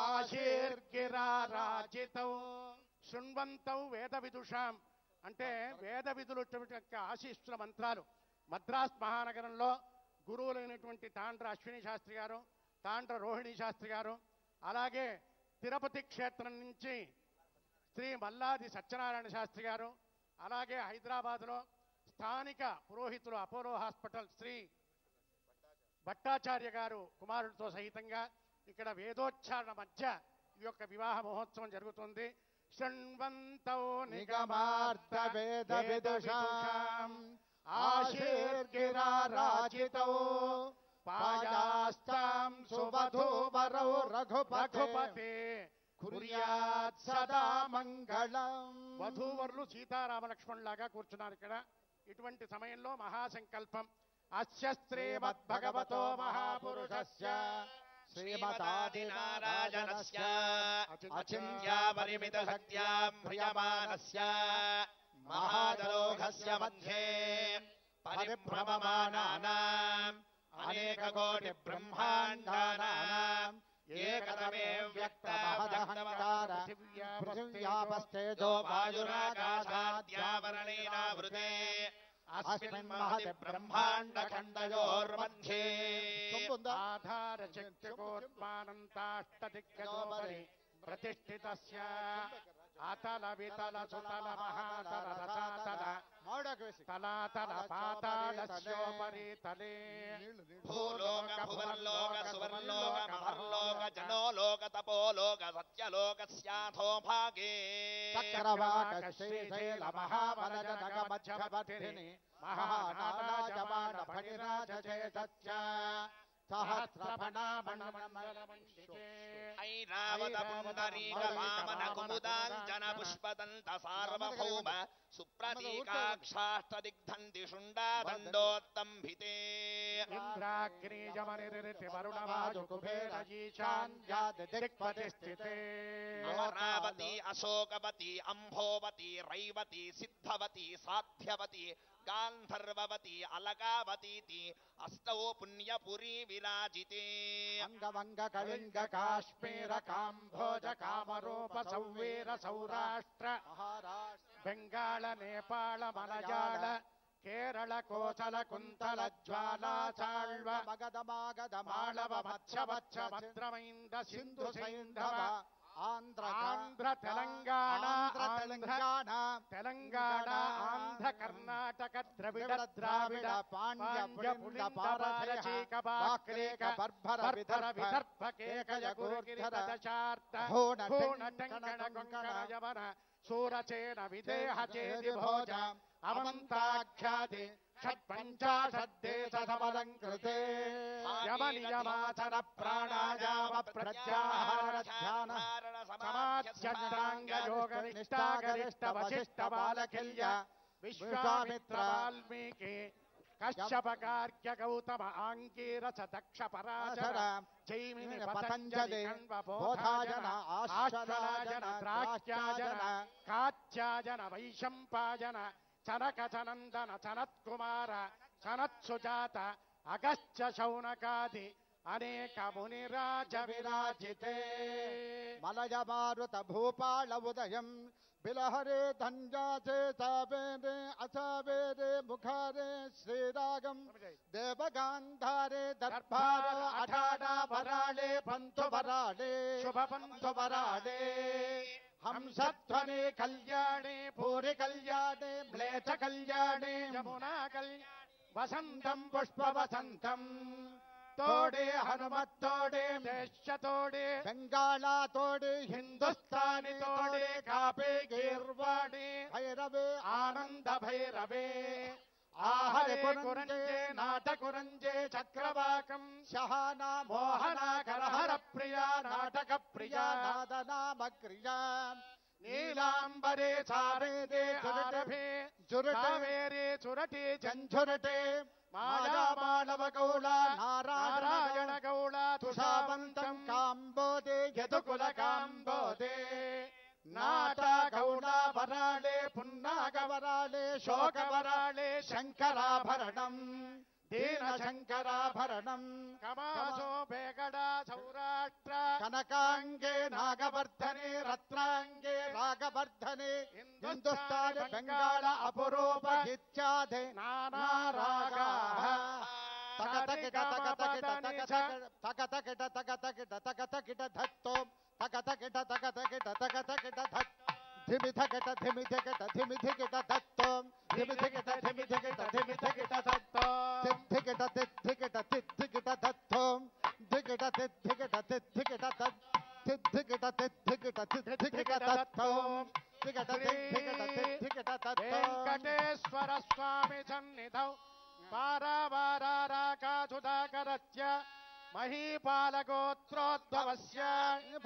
ఆశీర్గిరారాజితౌ. శృణ్వంతౌ వేద విదుషాం అంటే వేద విధులు యొక్క ఆశీస్సుల మంత్రాలు. మద్రాస్ మహానగరంలో గురువులైనటువంటి తాండ్ర అశ్విని శాస్త్రి గారు, తాండ్ర రోహిణి శాస్త్రి గారు, అలాగే తిరుపతి క్షేత్రం నుంచి శ్రీ మల్లాది సత్యనారాయణ శాస్త్రి గారు, అలాగే హైదరాబాద్లో స్థానిక పురోహితులు అపోలో హాస్పిటల్ శ్రీ భట్టాచార్య గారు కుమారుడితో సహితంగా ఇక్కడ వేదోచ్చారణ మధ్య ఈ యొక్క వివాహ మహోత్సవం జరుగుతుంది. శృణ్వంతౌ నిగమార్త వేద విదుషాం ఆశీర్గిరారాజితౌ పాయాస్తాం సువధూవరౌ రఘుపతే కుర్యాత్ సదా మంగళం. వధూవరులు సీతారామలక్ష్మణులాగా కూర్చున్నారు ఇక్కడ. ఇటువంటి సమయంలో మహాసంకల్పం. అస్య శ్రీమద్భగవతో మహాపురుషస్య శ్రీమతాదినారాయణస్య అచింత్యా పరిమిత శక్త్యా ప్రియమానస్య మహాజలోఘస్య మధ్యే పరిభ్రమమానానాం అనేక కోటి బ్రహ్మాండానాం ఏకతమే వ్యక్త మహదహంకార పృథివ్యాపస్తేజో వాయురాకాశాద్యావరణేనావృతే అస్మిన్ మహతి బ్రహ్మాండ ఖండయోర్मध्ये ఆధార చక్షుకోత్మానంతాష్టదిగ్గజోపరి ప్రతిష్ఠితస్య అతల వితల సుతల మహాతల రసాతల తలాతల పాతాళస్యోపరి తలే భూలోక భువర్లోక సువర్లోక మహర్లోక జనోలోక తపోలోక సత్యలోకస్యాథో భాగే చక్రవాక శ్రీశైల మహావరజ నగమధ్యవర్తిని మహానారాజమాన భగిరాజచేతస్య సహస్రఫణామణమండలమండితే ఐరావత పుండరీక వామన కుముదాంజన పుష్పదంత సార్వభౌమ సుప్రతీకాక్షాష్టదిగ్ధంతి శుండాదండోత్తంభితే ఇంద్రాగ్నిజమనిరితి వరుణవాజు కుబేరయీశాన్యాదిక్పతిస్థితే అమరావతి అశోకవతి అంభోవతి రైవతి సిద్ధవతి సాధ్యవతి గాంధర్వవతి అలకావతీతి అష్టౌ పుణ్యపురీ విరాజితే అంగవంగ కళింగ కాశ్మీర కాంభోజ కామరూప సౌవీర సౌరాష్ట్ర బెంగాళ నేపాళ మలయాళ కేరళ కోసల కుంతల జ్వాలా చాళ్వ మాళవ మత్స్యవత్స భద్రమైంద సింధు సైంధవ ఆంధ్ర తెలంగాణ ఆంధ్ర కర్ణాటక ద్రవిడ ద్రావిడ పాండ్య పులింద పారచీక బాక్లీక బర్భర విదర్భ కేకయ గురుగిరిత దశార్త హూణ టంకణ కొంకణ యవన శూరచేన విదేహ చేది భోజ అవంతాఖ్యాతి షట్పంచాశద్దేశ సమలంకృతే యమనియమాసన ప్రాణాయామ ప్రత్యాహార ధ్యాన సమాధ్యంతాంగ యోగ నిష్ఠాగరిష్ట వశిష్ఠ బాలకిల్య విశ్వామిత్ర వాల్మీకి కశ్యప కార్క్య గౌతమ ఆంగీరస దక్ష పరాశర జైమిని పతంజలి కణ్వ బోధాయన ఆశ్వలాయన ద్రాక్ష్యాయన కాత్యాయన వైశంపాయన చనక చనందన చనత్కుమార చనత్సుజాత అగస్త్య శౌనకాది అనేక మునిరాజ విరాజితే మలయ మారుత భూపాళ ఉదయం బిలహరే ధన్యాచే సావేరే అసావేరే ముఖారే శ్రీరాగం దేవగాంధారే దర్భార అఠాడా వరాళే పంతు వరాళే శుభ పంతు వరాళే హంసధ్వనే కళ్యాణే పూరి కళ్యాణే మ్లేచ కళ్యాణే యమునా కళ్యాణ వసంతం పుష్ప వసంతం తోడే హనుమత్తోడే దేశతోడే బెంగాళ తోడే హిందుస్థాని తోడే కాపే గీర్వాడే భైరవే ఆనంద భైరవే ఆహరే కురంజే కురంజే నాటకురంజే చక్రవాకం శహానా మోహనాకరహర ప్రియా నాటక ప్రియా నాదనామ క్రియా నీలాంబరే చారేదే ఆరభే కావేరే చురటే చంచురటే మాయామాళవ గౌళ నారాయణ గౌళ తుషావంతం కాంబోదే యదుకుల కాంబోదే నాట గౌళ వరాళే పున్నాగవరాళే శోకవరాళే శంకరాభరణం దీన శంకరాభరణం కమాసో బేగడ సౌరాష్ట్ర కనకాంగే నాగవర్ధనే రత్నాంగే రాగవర్ధనే హిందుస్థాని బెంగాళ అపురూప ఇత్యాది నానా రాగాః తగతకిట తగతకిట తగతకిట తగతకిట తగతకిట ధత్తో తగతకిట తగతకిట తగతకిట ధత్ ధిమిధకిట ధిమిధకిట ధిమిధకిట దత్తో ధిమిధకిట ధిమిధకిట ధిమిధకిట దత్తో తిద్ధికిట తిద్ధికిట తిద్ధికిట దత్తో ధికిట తిద్ధికిట తిద్ధికిట దత్ తిద్ధికిట తిద్ధికిట తిద్ధికిట దత్తో ధికిట తిద్ధికిట తిద్ధికిట దత్తో వెంకటేశ్వర స్వామి సన్నిధౌ పారావారాకాసుధాకరస్య మహీపాలగోత్రోద్భవస్య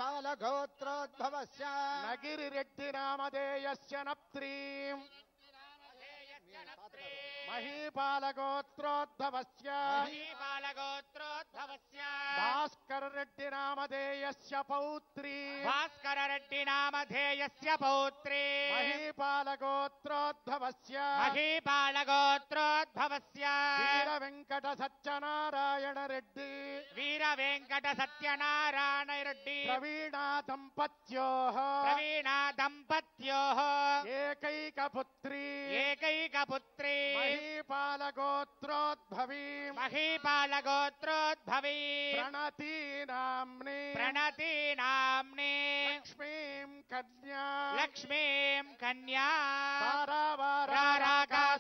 బాలగోత్రోద్భవస్య నగిరిరెడ్డి నామధేయస్య నప్త్రీం మహీపాలగోత్రోద్భవస్య భాస్కర రెడ్డి నామధేయస్య పౌత్రీ మహీపాలగోత్రోద్భవస్య వీర వెంకట సత్యనారాయణ రెడ్డి ప్రవీణా దంపత్యోః ఏకైకపుత్రీ మహీపాలగోత్రోద్భవీ ప్రణతీ నామ్ని లక్ష్మీం కన్యా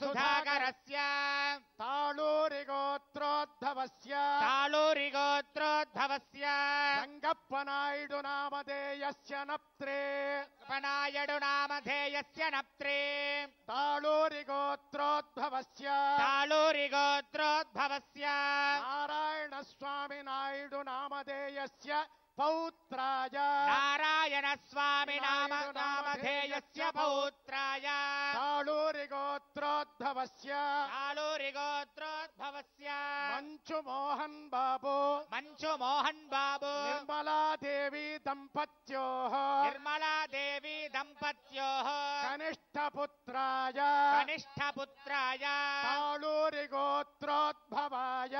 సుధాకరస్య తాళూరిగోత్రోద్భవస్య రంగప్ప నాయుడు నామధేయస్య నప్త్రే తాళూరిగోత్రోద్భవస్య నారాయణ స్వామి నాయుడు నామధేయస్య పౌత్రాయ తాళూరిగోత్రోద్భవస్య మంచు మోహన్ బాబు నిర్మలాదేవి దంపత్యోః కనిష్ఠపుత్రాయ తాళూరిగోత్రోద్భవాయ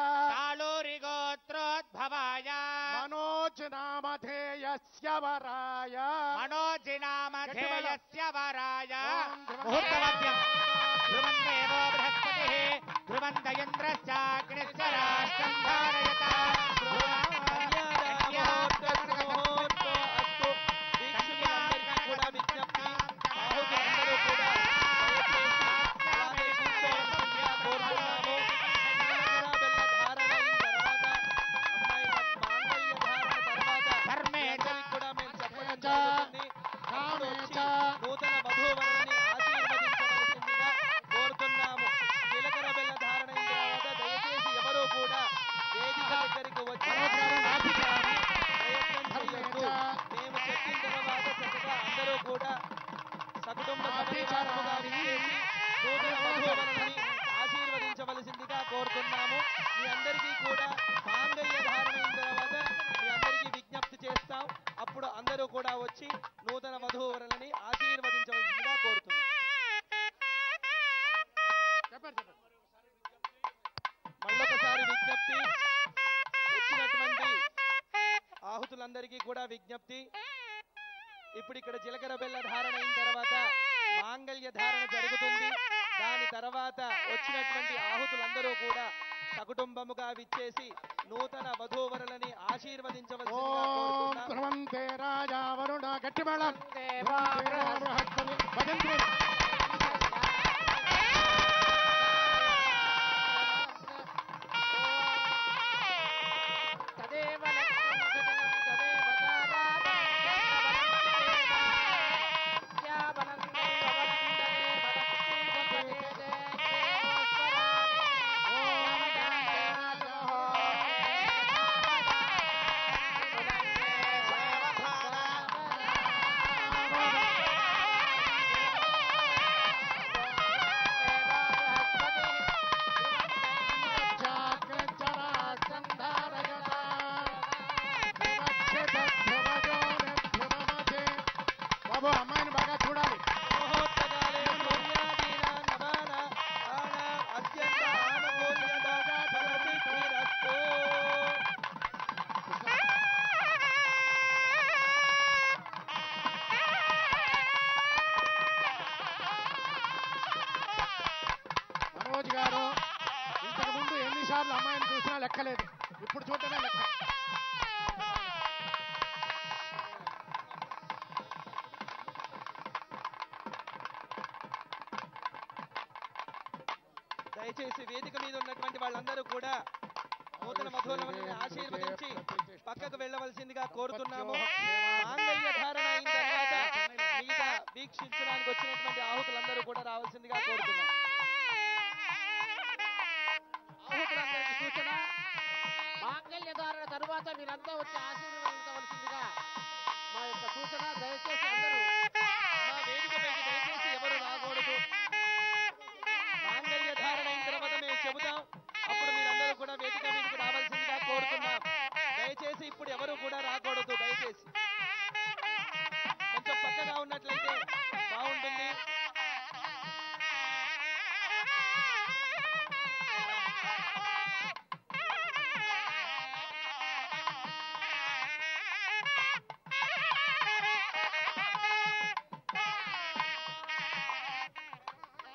మనోజ్ నామధేయస్య వరాయ ముహూర్తవాద్యం ధ్రువం దేవో బృహస్పతిః ధ్రువం దయంద్రశ్చాగ్నిశ్చ రాష్ట్రం ధారయత నూతన వధూవరులని ఆశీర్వదించవలసిందిగా కోరుతున్నాము. జీలకర్ర బెల్ల ధారణ అయిన తర్వాత దయచేసి ఎవరూ కూడా వేదిక దగ్గరికి వచ్చి ప్రయత్నం చేయొద్దు. మేము చెప్పిన తర్వాత చక్కగా అందరూ కూడా సకుటుంబ సమేతముగా విచ్చేసి నూతన వధూవరులని ఆశీర్వదించవలసిందిగా కోరుతున్నాము. మీ అందరికీ కూడా మాంగళ్య ధారణ అయిన తర్వాత మీ అందరికీ విజ్ఞప్తి చేస్తాం. అప్పుడు అందరూ కూడా వచ్చి నూతన వధూవరులని ఆశీర్వదించవలసిందిగా కోరుతున్నాం. మళ్ళొకసారి విజ్ఞప్తి, వచ్చినటువంటి ఆహుతులందరికీ కూడా విజ్ఞప్తి. ఇప్పుడు ఇక్కడ జీలకర్ర బెల్ల ధారణ అయిన తర్వాత మాంగళ్య ధారణ జరుగుతుంది. దాని తర్వాత వచ్చినటువంటి ఆహుతులందరూ కూడా సకుటుంబముగా విచ్చేసి నూతన వధూవరులని ఆశీర్వదించవలసిందిగా కోరుతున్నాం. ధ్రువంతే రాజా వరుణ గట్టిమేళం బాబు అమ్మాయిని బాగా చూడాలి. ముహూర్తకాలే సూర్యాదీనాం నవానాం ప్రాణాం అత్యంత ఆనుకూల్యతోగా ఫలసిద్ధిరస్తు. మనోజ్ గారు ఇంతకు ముందు ఎన్నిసార్లు అమ్మాయిని చూసినా లెక్కలేదు, ఇప్పుడు చూడటమే లెక్క. దయచేసి వేదిక మీద ఉన్నటువంటి వాళ్ళందరూ కూడా నూతన మధువులను ఆశీర్వదించి పక్కకు వెళ్ళవలసిందిగా కోరుతున్నాము. మాంగళ్య ధారణ అయిన తర్వాత మిగతా వీక్షించడానికి వచ్చినటువంటి ఆహుతులందరూ కూడా రావాల్సిందిగా కోరుతున్నాం. ఆహుతులందరికీ సూచన, మాంగళ్య ధారణ తరువాత మీరంతా వచ్చి ఆశీర్వదించవలసిందిగా మా యొక్క సూచన. దయచేసి అందరూ మా వేదిక పైకి దయచేసి ఎవరు రాకూడదు. మాంగళ్య ధారణ అయిన తర్వాత మేము చెబుతాం, అప్పుడు మీరందరూ కూడా వేదిక మీదకి రావాల్సిందిగా కోరుతున్నాం. దయచేసి ఇప్పుడు ఎవరు కూడా రాకూడదు. దయచేసి కొంచెం పక్కగా ఉన్నట్లయితే బాగుంటుంది.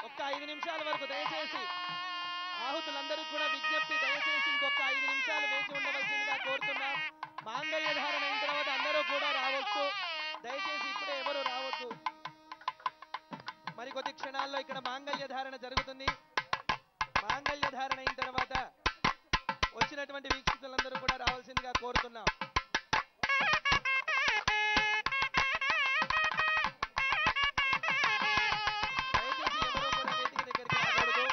ఒక్క 5 నిమిషాల వరకు దయచేసి ఆహుతులందరూ కూడా విజ్ఞప్తి, దయచేసి ఇంకొక 5 నిమిషాలు వేచి ఉండవలసిందిగా కోరుతున్నాం. మాంగళ్య ధారణ అయిన తర్వాత అందరూ కూడా రావచ్చు. దయచేసి ఇప్పుడే ఎవరు రావద్దు. మరికొద్ది క్షణాల్లో ఇక్కడ మాంగళ్య ధారణ జరుగుతుంది. మాంగళ్య ధారణ అయిన తర్వాత వచ్చినటువంటి వీక్షకులందరూ కూడా రావాల్సిందిగా కోరుతున్నాం. దయచేసి ఎవరు కూడా వేదిక దగ్గరికి రాకూడదు.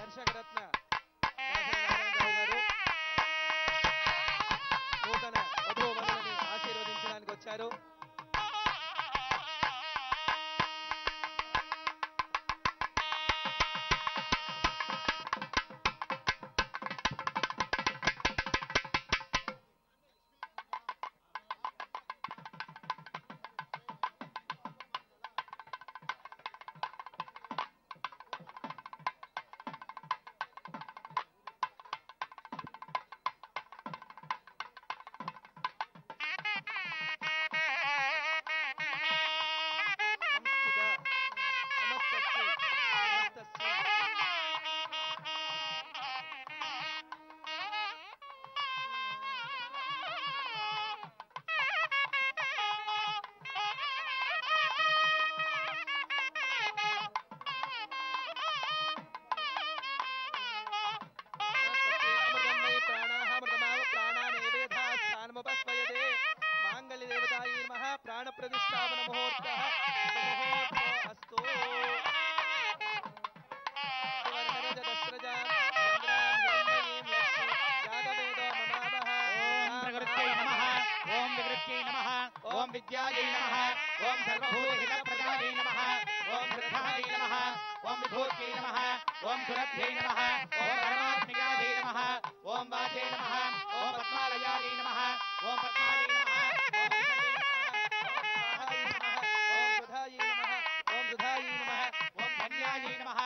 దర్శకరత్న నారాయణరావు గారు నూతన వధూవరులని ఆశీర్వదించడానికి వచ్చారు. ప్రాణ ప్రతిష్టాపన ముహూర్తః ముహూర్తో అస్తు. ఓం వికృత్యై నమః, ఓం విద్యాయై నమః, ఓం సర్వభూతహితప్రదాయై నమః, ఓం శ్రద్ధాయై నమః, ఓం విభూత్యై నమః, ఓం సురభ్యై నమః, ఓం పరమాత్మికాయై నమః, ఓం వాచే నమః, ఓం పద్మాలయాయై నమః, ఓం పద్మాయై నమః, ఓం సుధాయై నమః, ఓం సుధాయై నమః, ఓం ధన్యాయై నమః,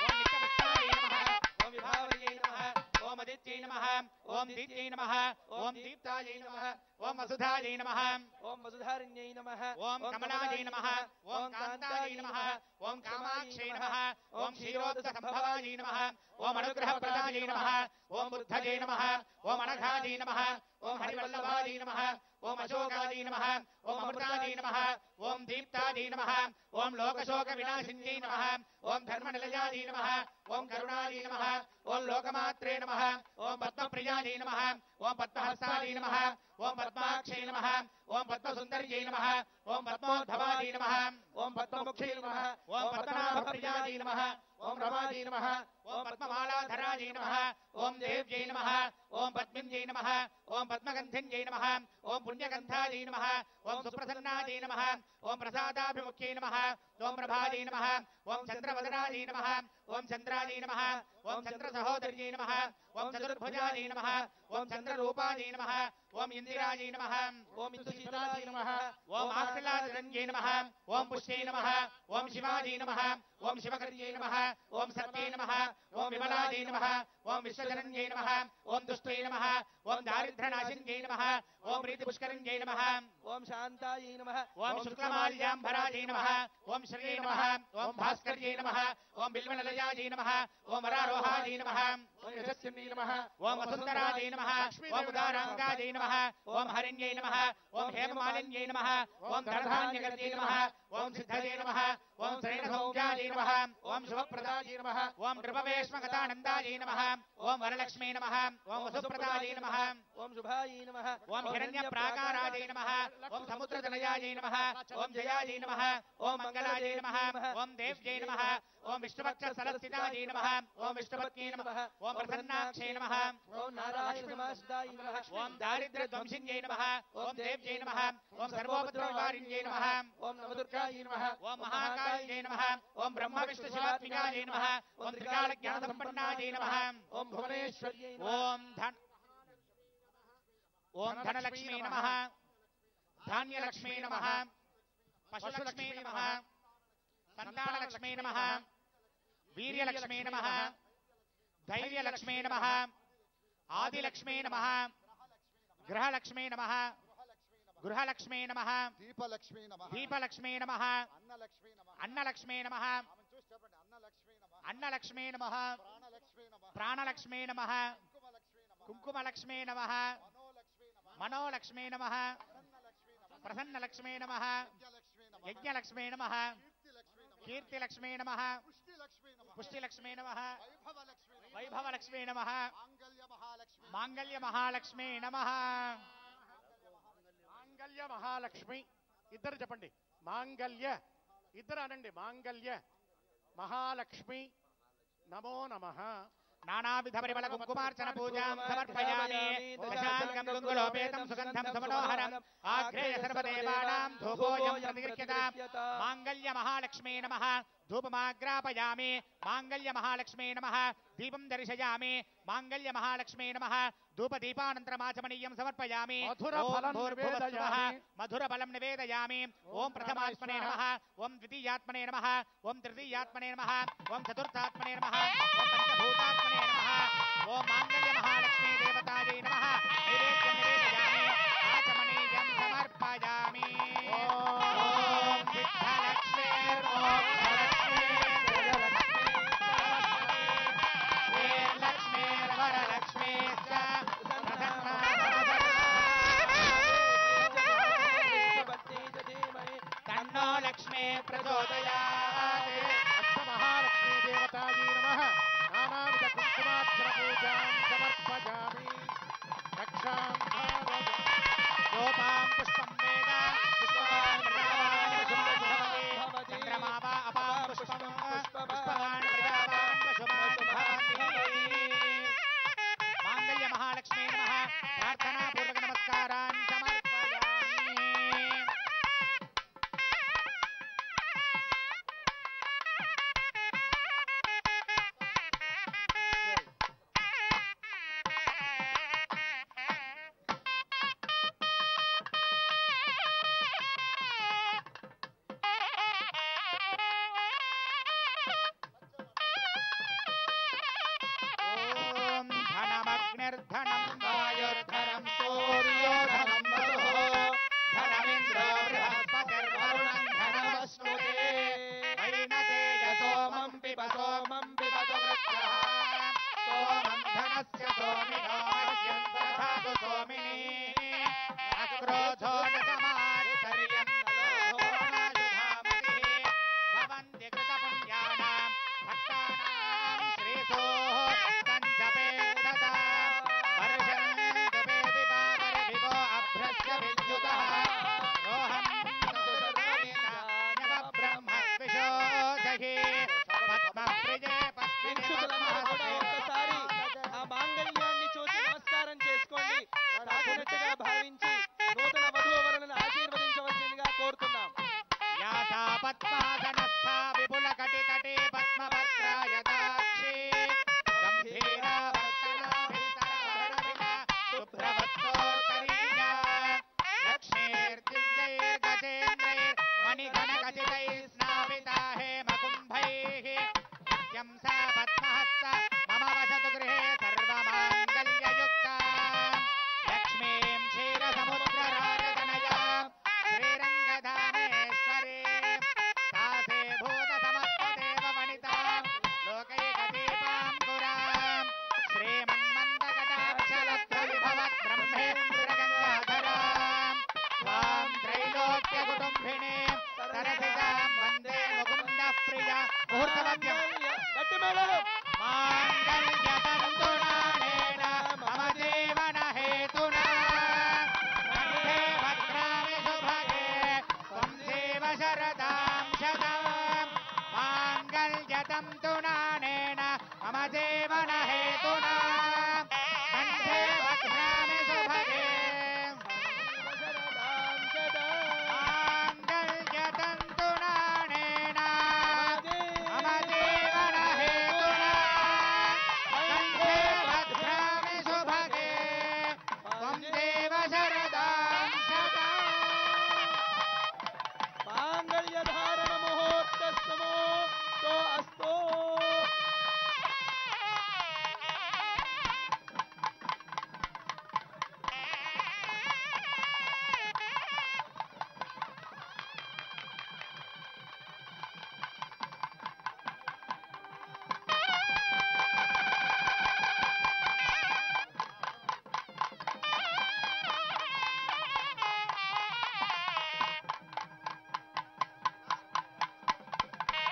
ఓం నిత్యపుష్టాయై నమః, ఓం విభావయై నమః, ఓం అదిత్యై నమః, ఓం దీప్త్యై నమః, ఓం దీప్తాయై నమః, ఓం వసుధాయై నమః, ఓం వసుధారిణ్యై నమః, ఓం కమలాయై నమః, ఓం కాంతాయై నమః, ఓం కామాక్షై నమః, ఓం క్షీరోదసంభవాయై నమః, ఓం అనుగ్రహప్రదాయై నమః, ఓం బుద్ధజై నమః, ఓం అనఘాయై నమః, ఓం హరివల్లభాయై నమః, ఓం అశోకాయై నమః, ఓం అమృతాయై నమః, ఓం దీప్తాయై నమః, ఓం లోకశోక వినాశిన్యై నమః, ఓం ధర్మనిలయాయై నమః, ఓం కరుణాయై నమః, ఓం లోకమాత్రే నమః, ఓం పద్మప్రియాయై పద్మప్రియాజై నమః ఓం పద్మహస్తాజై నమః ఓం పద్మాక్షై నమః ఓం పద్మసుందర్యై నమః ఓం పద్మోద్భవాజై నమః ఓం పద్మముఖ్యై నమః ఓం పద్మనాభప్రియాజై నమః ఓం రమాజై నమః ఓం పద్మమాలాధరాజై నమః ఓం దేవ్యై నమః ఓం పద్మింజై నమః ఓం పద్మగంధింజై నమః ఓం పుణ్యగంధాజై నమః ఓం సుప్రసన్నాజై నమః ఓం ప్రసాదాభిముఖ్యై నమః ఓం ప్రభాజై నమః ఓం చంద్రవదనాజై నమః ఓం చంద్రాజై నమః ఓం చంద్రసహోదర్యై నమః ఓం చతుర్భుజాజై నమః ఓం చంద్రరూపాజై నమః ఓం ఇందిరాజై నమః ఓం ఇందుశీలాజై నమః ఓం ఆశ్లాజరంజై నమః ఓం పుష్యై నమః ఓం శివాజై నమః ఓం శివకర్యై నమః ఓం సత్యై నమః ఓం విమలాజై నమః ఓం విశ్వజనన్యై నమః ఓం దుష్టై నమః ఓం దారిద్ర్యనాశిన్యై నమః ఓం ప్రీతిపుష్కరంజై నమః ఓం శాంతాయై నమః ఓం శుక్లమాల్యాంబరాజై నమః ఓం శ్రీయై నమః ఓం భాస్కర్యై నమః ఓం బిల్వనిలయాజై నమః ఓం వరారోహాజై నమః ఓం యశస్విన్యై నమః ఓం వసుంధరాజై నమః ఓం ఉదారాంగాజై నమః ఓం హరిణ్యై నమః ఓం హేమమాలిన్యై నమః ఓం ధనధాన్యగర్జై నమః ఓం సిద్ధజై నమః ఓం శ్రేణసౌఖ్యాజై నమః ఓం శుభప్రదాజై నమః ఓం నృపవేష్మగతానందాజై నమః ఓం వరలక్ష్మీ నమః ఓం వసుప్రదాజై నమః ఓం శుభాయై నమః ఓం హిరణ్యప్రాకారాజై నమః ఓం సముద్రతనయాజై నమః ఓం జయాజై నమః ఓం మంగళాజై నమః ఓం దేవ్యై నమః ఓం విష్ణుపక్షసలస్థితాజై నమః ఓం విష్ణుపత్న్యై నమః ఓం ప్రసన్నాక్షై నమః ఓం నారాయణ సమాశ్రితాయై నమః ఓం దారిద్ర్యధ్వంసిన్యై నమః ఓం దేవ్యై నమః ఓం సర్వోపద్రవనివారిణ్యై నమః ఓం నవదుర్గాయై నమః ఓం మహాకాళ్యై నమః ఓం బ్రహ్మ విష్ణు శివాత్మికాయై నమః ఓం త్రికాల జ్ఞాన సంపన్నాయై నమః ఓం భువనేశ్వర్యై నమః ఓం ధనలక్ష్మీ నమః ధాన్యలక్ష్మీ నమః పశులక్ష్మీ నమః సంతానలక్ష్మీ నమః వీర్యలక్ష్మీ నమః ధైర్యలక్ష్మీ నమః ఆదిలక్ష్మీ నమః గృహలక్ష్మీ నమః గృహలక్ష్మీ నమః దీపలక్ష్మీ నమః దీపలక్ష్మీ నమః అన్నలక్ష్మీ నమః అన్నలక్ష్మీ నమః ఆమెను చూసి చెప్పండి అన్నలక్ష్మీ నమః అన్నలక్ష్మీ నమః ప్రాణలక్ష్మీ నమః ప్రాణలక్ష్మీ నమః కుంకుమలక్ష్మీ కుంకుమలక్ష్మీ నమః నమః మనోలక్ష్మీ నమః మనోలక్ష్మీ నమః ప్రసన్నలక్ష్మీ నమః ప్రసన్నలక్ష్మీ నమః యజ్ఞలక్ష్మీ యజ్ఞలక్ష్మీ నమః నమః కీర్తిలక్ష్మీ కీర్తిలక్ష్మీ నమః నమః పుష్టిలక్ష్మీ నమః పుష్టిలక్ష్మీ నమః వైభవలక్ష్మీ వైభవలక్ష్మీ నమః నమః మాంగళ్య మహాలక్ష్మీ మాంగళ్య మహాలక్ష్మీ నమః మాంగళ్య మహాలక్ష్మి ఇద్దరు చెప్పండి మాంగళ్య ఇద్దరు అనండి మాంగళ్య మహాలక్ష్మి నమో నమః నానావిధ పరిమళ కుంకుమార్చన పూజాం సమర్పయామి దశాంగం కుంకులోపేతం సుగంధం సుమనోహరం ఆగ్రేయ సర్వదేవానాం ధూపోయం ప్రతిగృహ్యతాం మాంగళ్య మహాలక్ష్మీ నమః ధూపమాగ్రాపయామి మాంగళ్య మహాలక్ష్మీ నమః దీపం దర్శయామి మాంగళ్య మహాలక్ష్మీ నమః ధూపదీపానంతరమాచమనీయం సమర్పయామి మధురఫలం ఓం భూర్భువస్సువః నివేదయామి. మధురఫలం నివేదయామి ఓం ప్రథమాత్మనే నమః ఓం ద్వితీయాత్మనే నమః ఓం తృతీయాత్మనే నమః ఓం చతుర్థాత్మనే నమః ఓం పంచభూతాత్మనే నమః ఓం మాంగళ్య మహాలక్ష్మీ దేవతాయై నమః నైవేద్యం నివేదయామి ఆచమనీయం సమర్పయామి ఓం విఠ్ఠలక్ష్మీ ఓం లక్ష్మీ వరలక్ష్మీ చ ప్రసన్నా తన్నో లక్ష్మీ ప్రచోదయాత్ అక్ష మహాలక్ష్మీ దేవతాయై నమః నానావిధ కుంకుమాక్షర పూజాం సమర్పయామి రక్షాం భారత గోపాం పుష్పం వేద పుష్పవాన్ ప్రజావాన్ పశుమాన్ భవతి చంద్రమా వా అపాం పుష్పం పుష్పవాన్ ప్రజావాన్ పశుమాన్ భవతి మాంగళ్య మహాలక్ష్మీ నమః ప్రార్థనా పూర్వక నమస్కారాన్ సమర్పయామి ఓం ధనమగ్నిర్ధనం వాయుర్ధనం సూర్యో ధనం వరుః ధనమింద్రో బృహస్పతిర్వరుణం ధనమస్నుతే వైనతేయ సోమం పిబ వృక్షః సోమం ధనస్య సోమినో మహ్యం దధాతు సోమిని అక్రోధో న సమాశ్చర్యం నలోభో నాయుధామతిః భవంతి కృతపుణ్యానాం భక్తానాం శ్రేయసో సంజపేదతా विद्युतः रोहन् ब्रह्मद्विषोदहि పద్మప్రియే వీక్షకులందరూ కూడా ఒక్కసారి ఆ మాంగళ్యాన్ని చూసి నమస్కారం చేసుకోండి. తాకినట్టుగా భావించి నూతన వధూవరులను ఆశీర్వదించవలసిందిగా కోరుతున్నాం. యాసా పద్మాసనస్థా విపుల కటితటే పద్మపత్రాయతాక్షి గంభీరావర్తనా విస్తరభరవిన శుభ్రవస్త్రోత్తరీయా లక్ష్మీర్దివ్యైర్గజేంద్రైర్ మణిగణగచితైः స్నాపితా హేమకుంభైः నిత్యం సా పద్మహస్త మమ వసతు గృహే సర్వమాంగళ్యయుక్తా లక్ష్మీం క్షీరసముద్రరాజతనయాం శ్రీరంగధామేశ్వరీ సాసే భూతసమస్తదేవ వనితాం లోకైకదీపాంకురాం శ్రీమన్మందకటాక్షలబ్ధవిభవత్ బ్రహ్మేంద్రగంగాధరాం త్వాం త్రైలోక్యకుటుంబినీం సరసిజాం వందే ముకుందః ప్రియ ముహూర్తమధ్యం గట్టి మేళం. మాంగళ్యతంతునానేన మమ జీవన హేతునా కంఠే భద్రామి శుభగే త్వం జీవ శరదాం శతం మాంగళ్యతంతునానేన మమ జీవన హేతునా కంఠే భద్రామి శుభగే మాంగళ్యతంతునానేన మమ జీవన హేతునా కంఠే భద్రామి శుభగే త్వం దేవ శరదాం శతం మాంగళ్యధారణ ముహూర్తస్తమో అస్తో.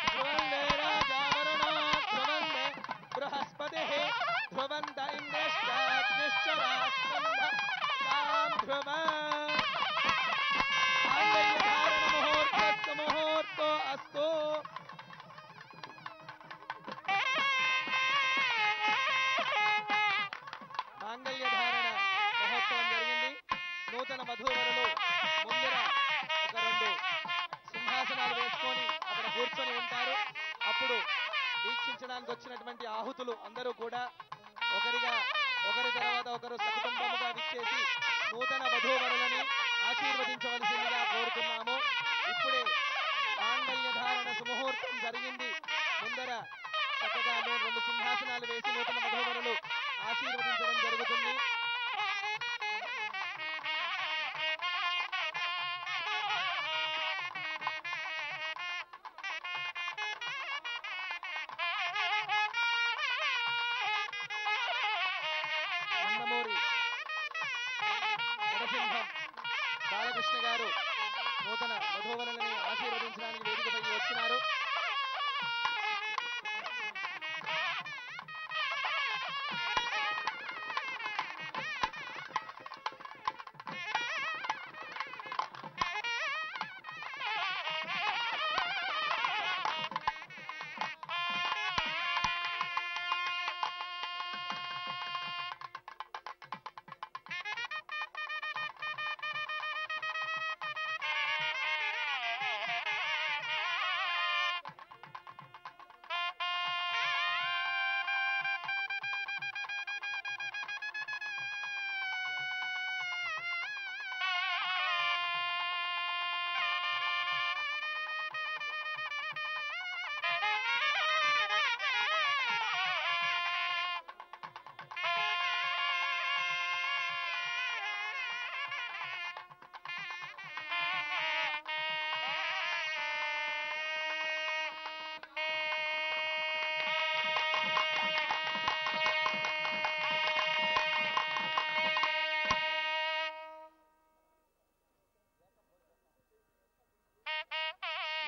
ధ్రువందే రాజావరుణాత్ ధ్రువందే బృహస్పతిః ధ్రువంత ఇంద్రశ్చాగ్నిశ్చరాస్కంధ ధ్రువ. మాంగళ్యధారణ ముహూర్తో అస్తు. మాంగళ్యధారణ మహోత్సవం జరిగింది. నూతన వధూవరులు ముందర ఒక రెండు సింహాసనాలు వేసుకొని అక్కడ కూర్చొని ఉంటారు. అప్పుడు వీక్షించడానికి వచ్చినటువంటి ఆహుతులు అందరూ కూడా ఒకరి తర్వాత ఒకరు సకుటుంబముగా విచ్చేసి నూతన వధూవరులని ఆశీర్వదించవలసిందిగా కోరుతున్నాము. ఇప్పుడే మాంగళ్యధారణ సుముహూర్తం జరిగింది. ముందర చక్కగా రెండు సింహాసనాలు వేసి నూతన వధూవరులు ఆశీర్వదించడం జరుగుతుంది. నందమూరి నరసింహం బాలకృష్ణ గారు నూతన వధూవరులని ఆశీర్వదించడానికి వేదికపైకి వచ్చినారు.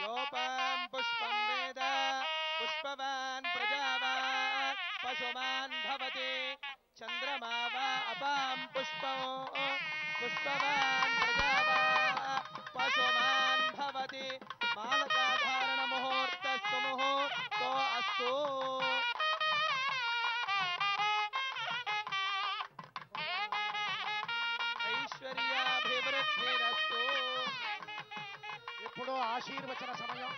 योपां पुष्पं वेद पुष्पवान् प्रजावान् पशुमान् भवति चन्द्रमा वा अपां पुष्पो पुष्पवान् प्रजावान् पशुमान् भवति मालकाधारण मुहूर्तस्तु मुहूर्तो अस्तु ऐश्वर्याभिवृद्धिरस्तु ఇప్పుడు ఆశీర్వచన సమయం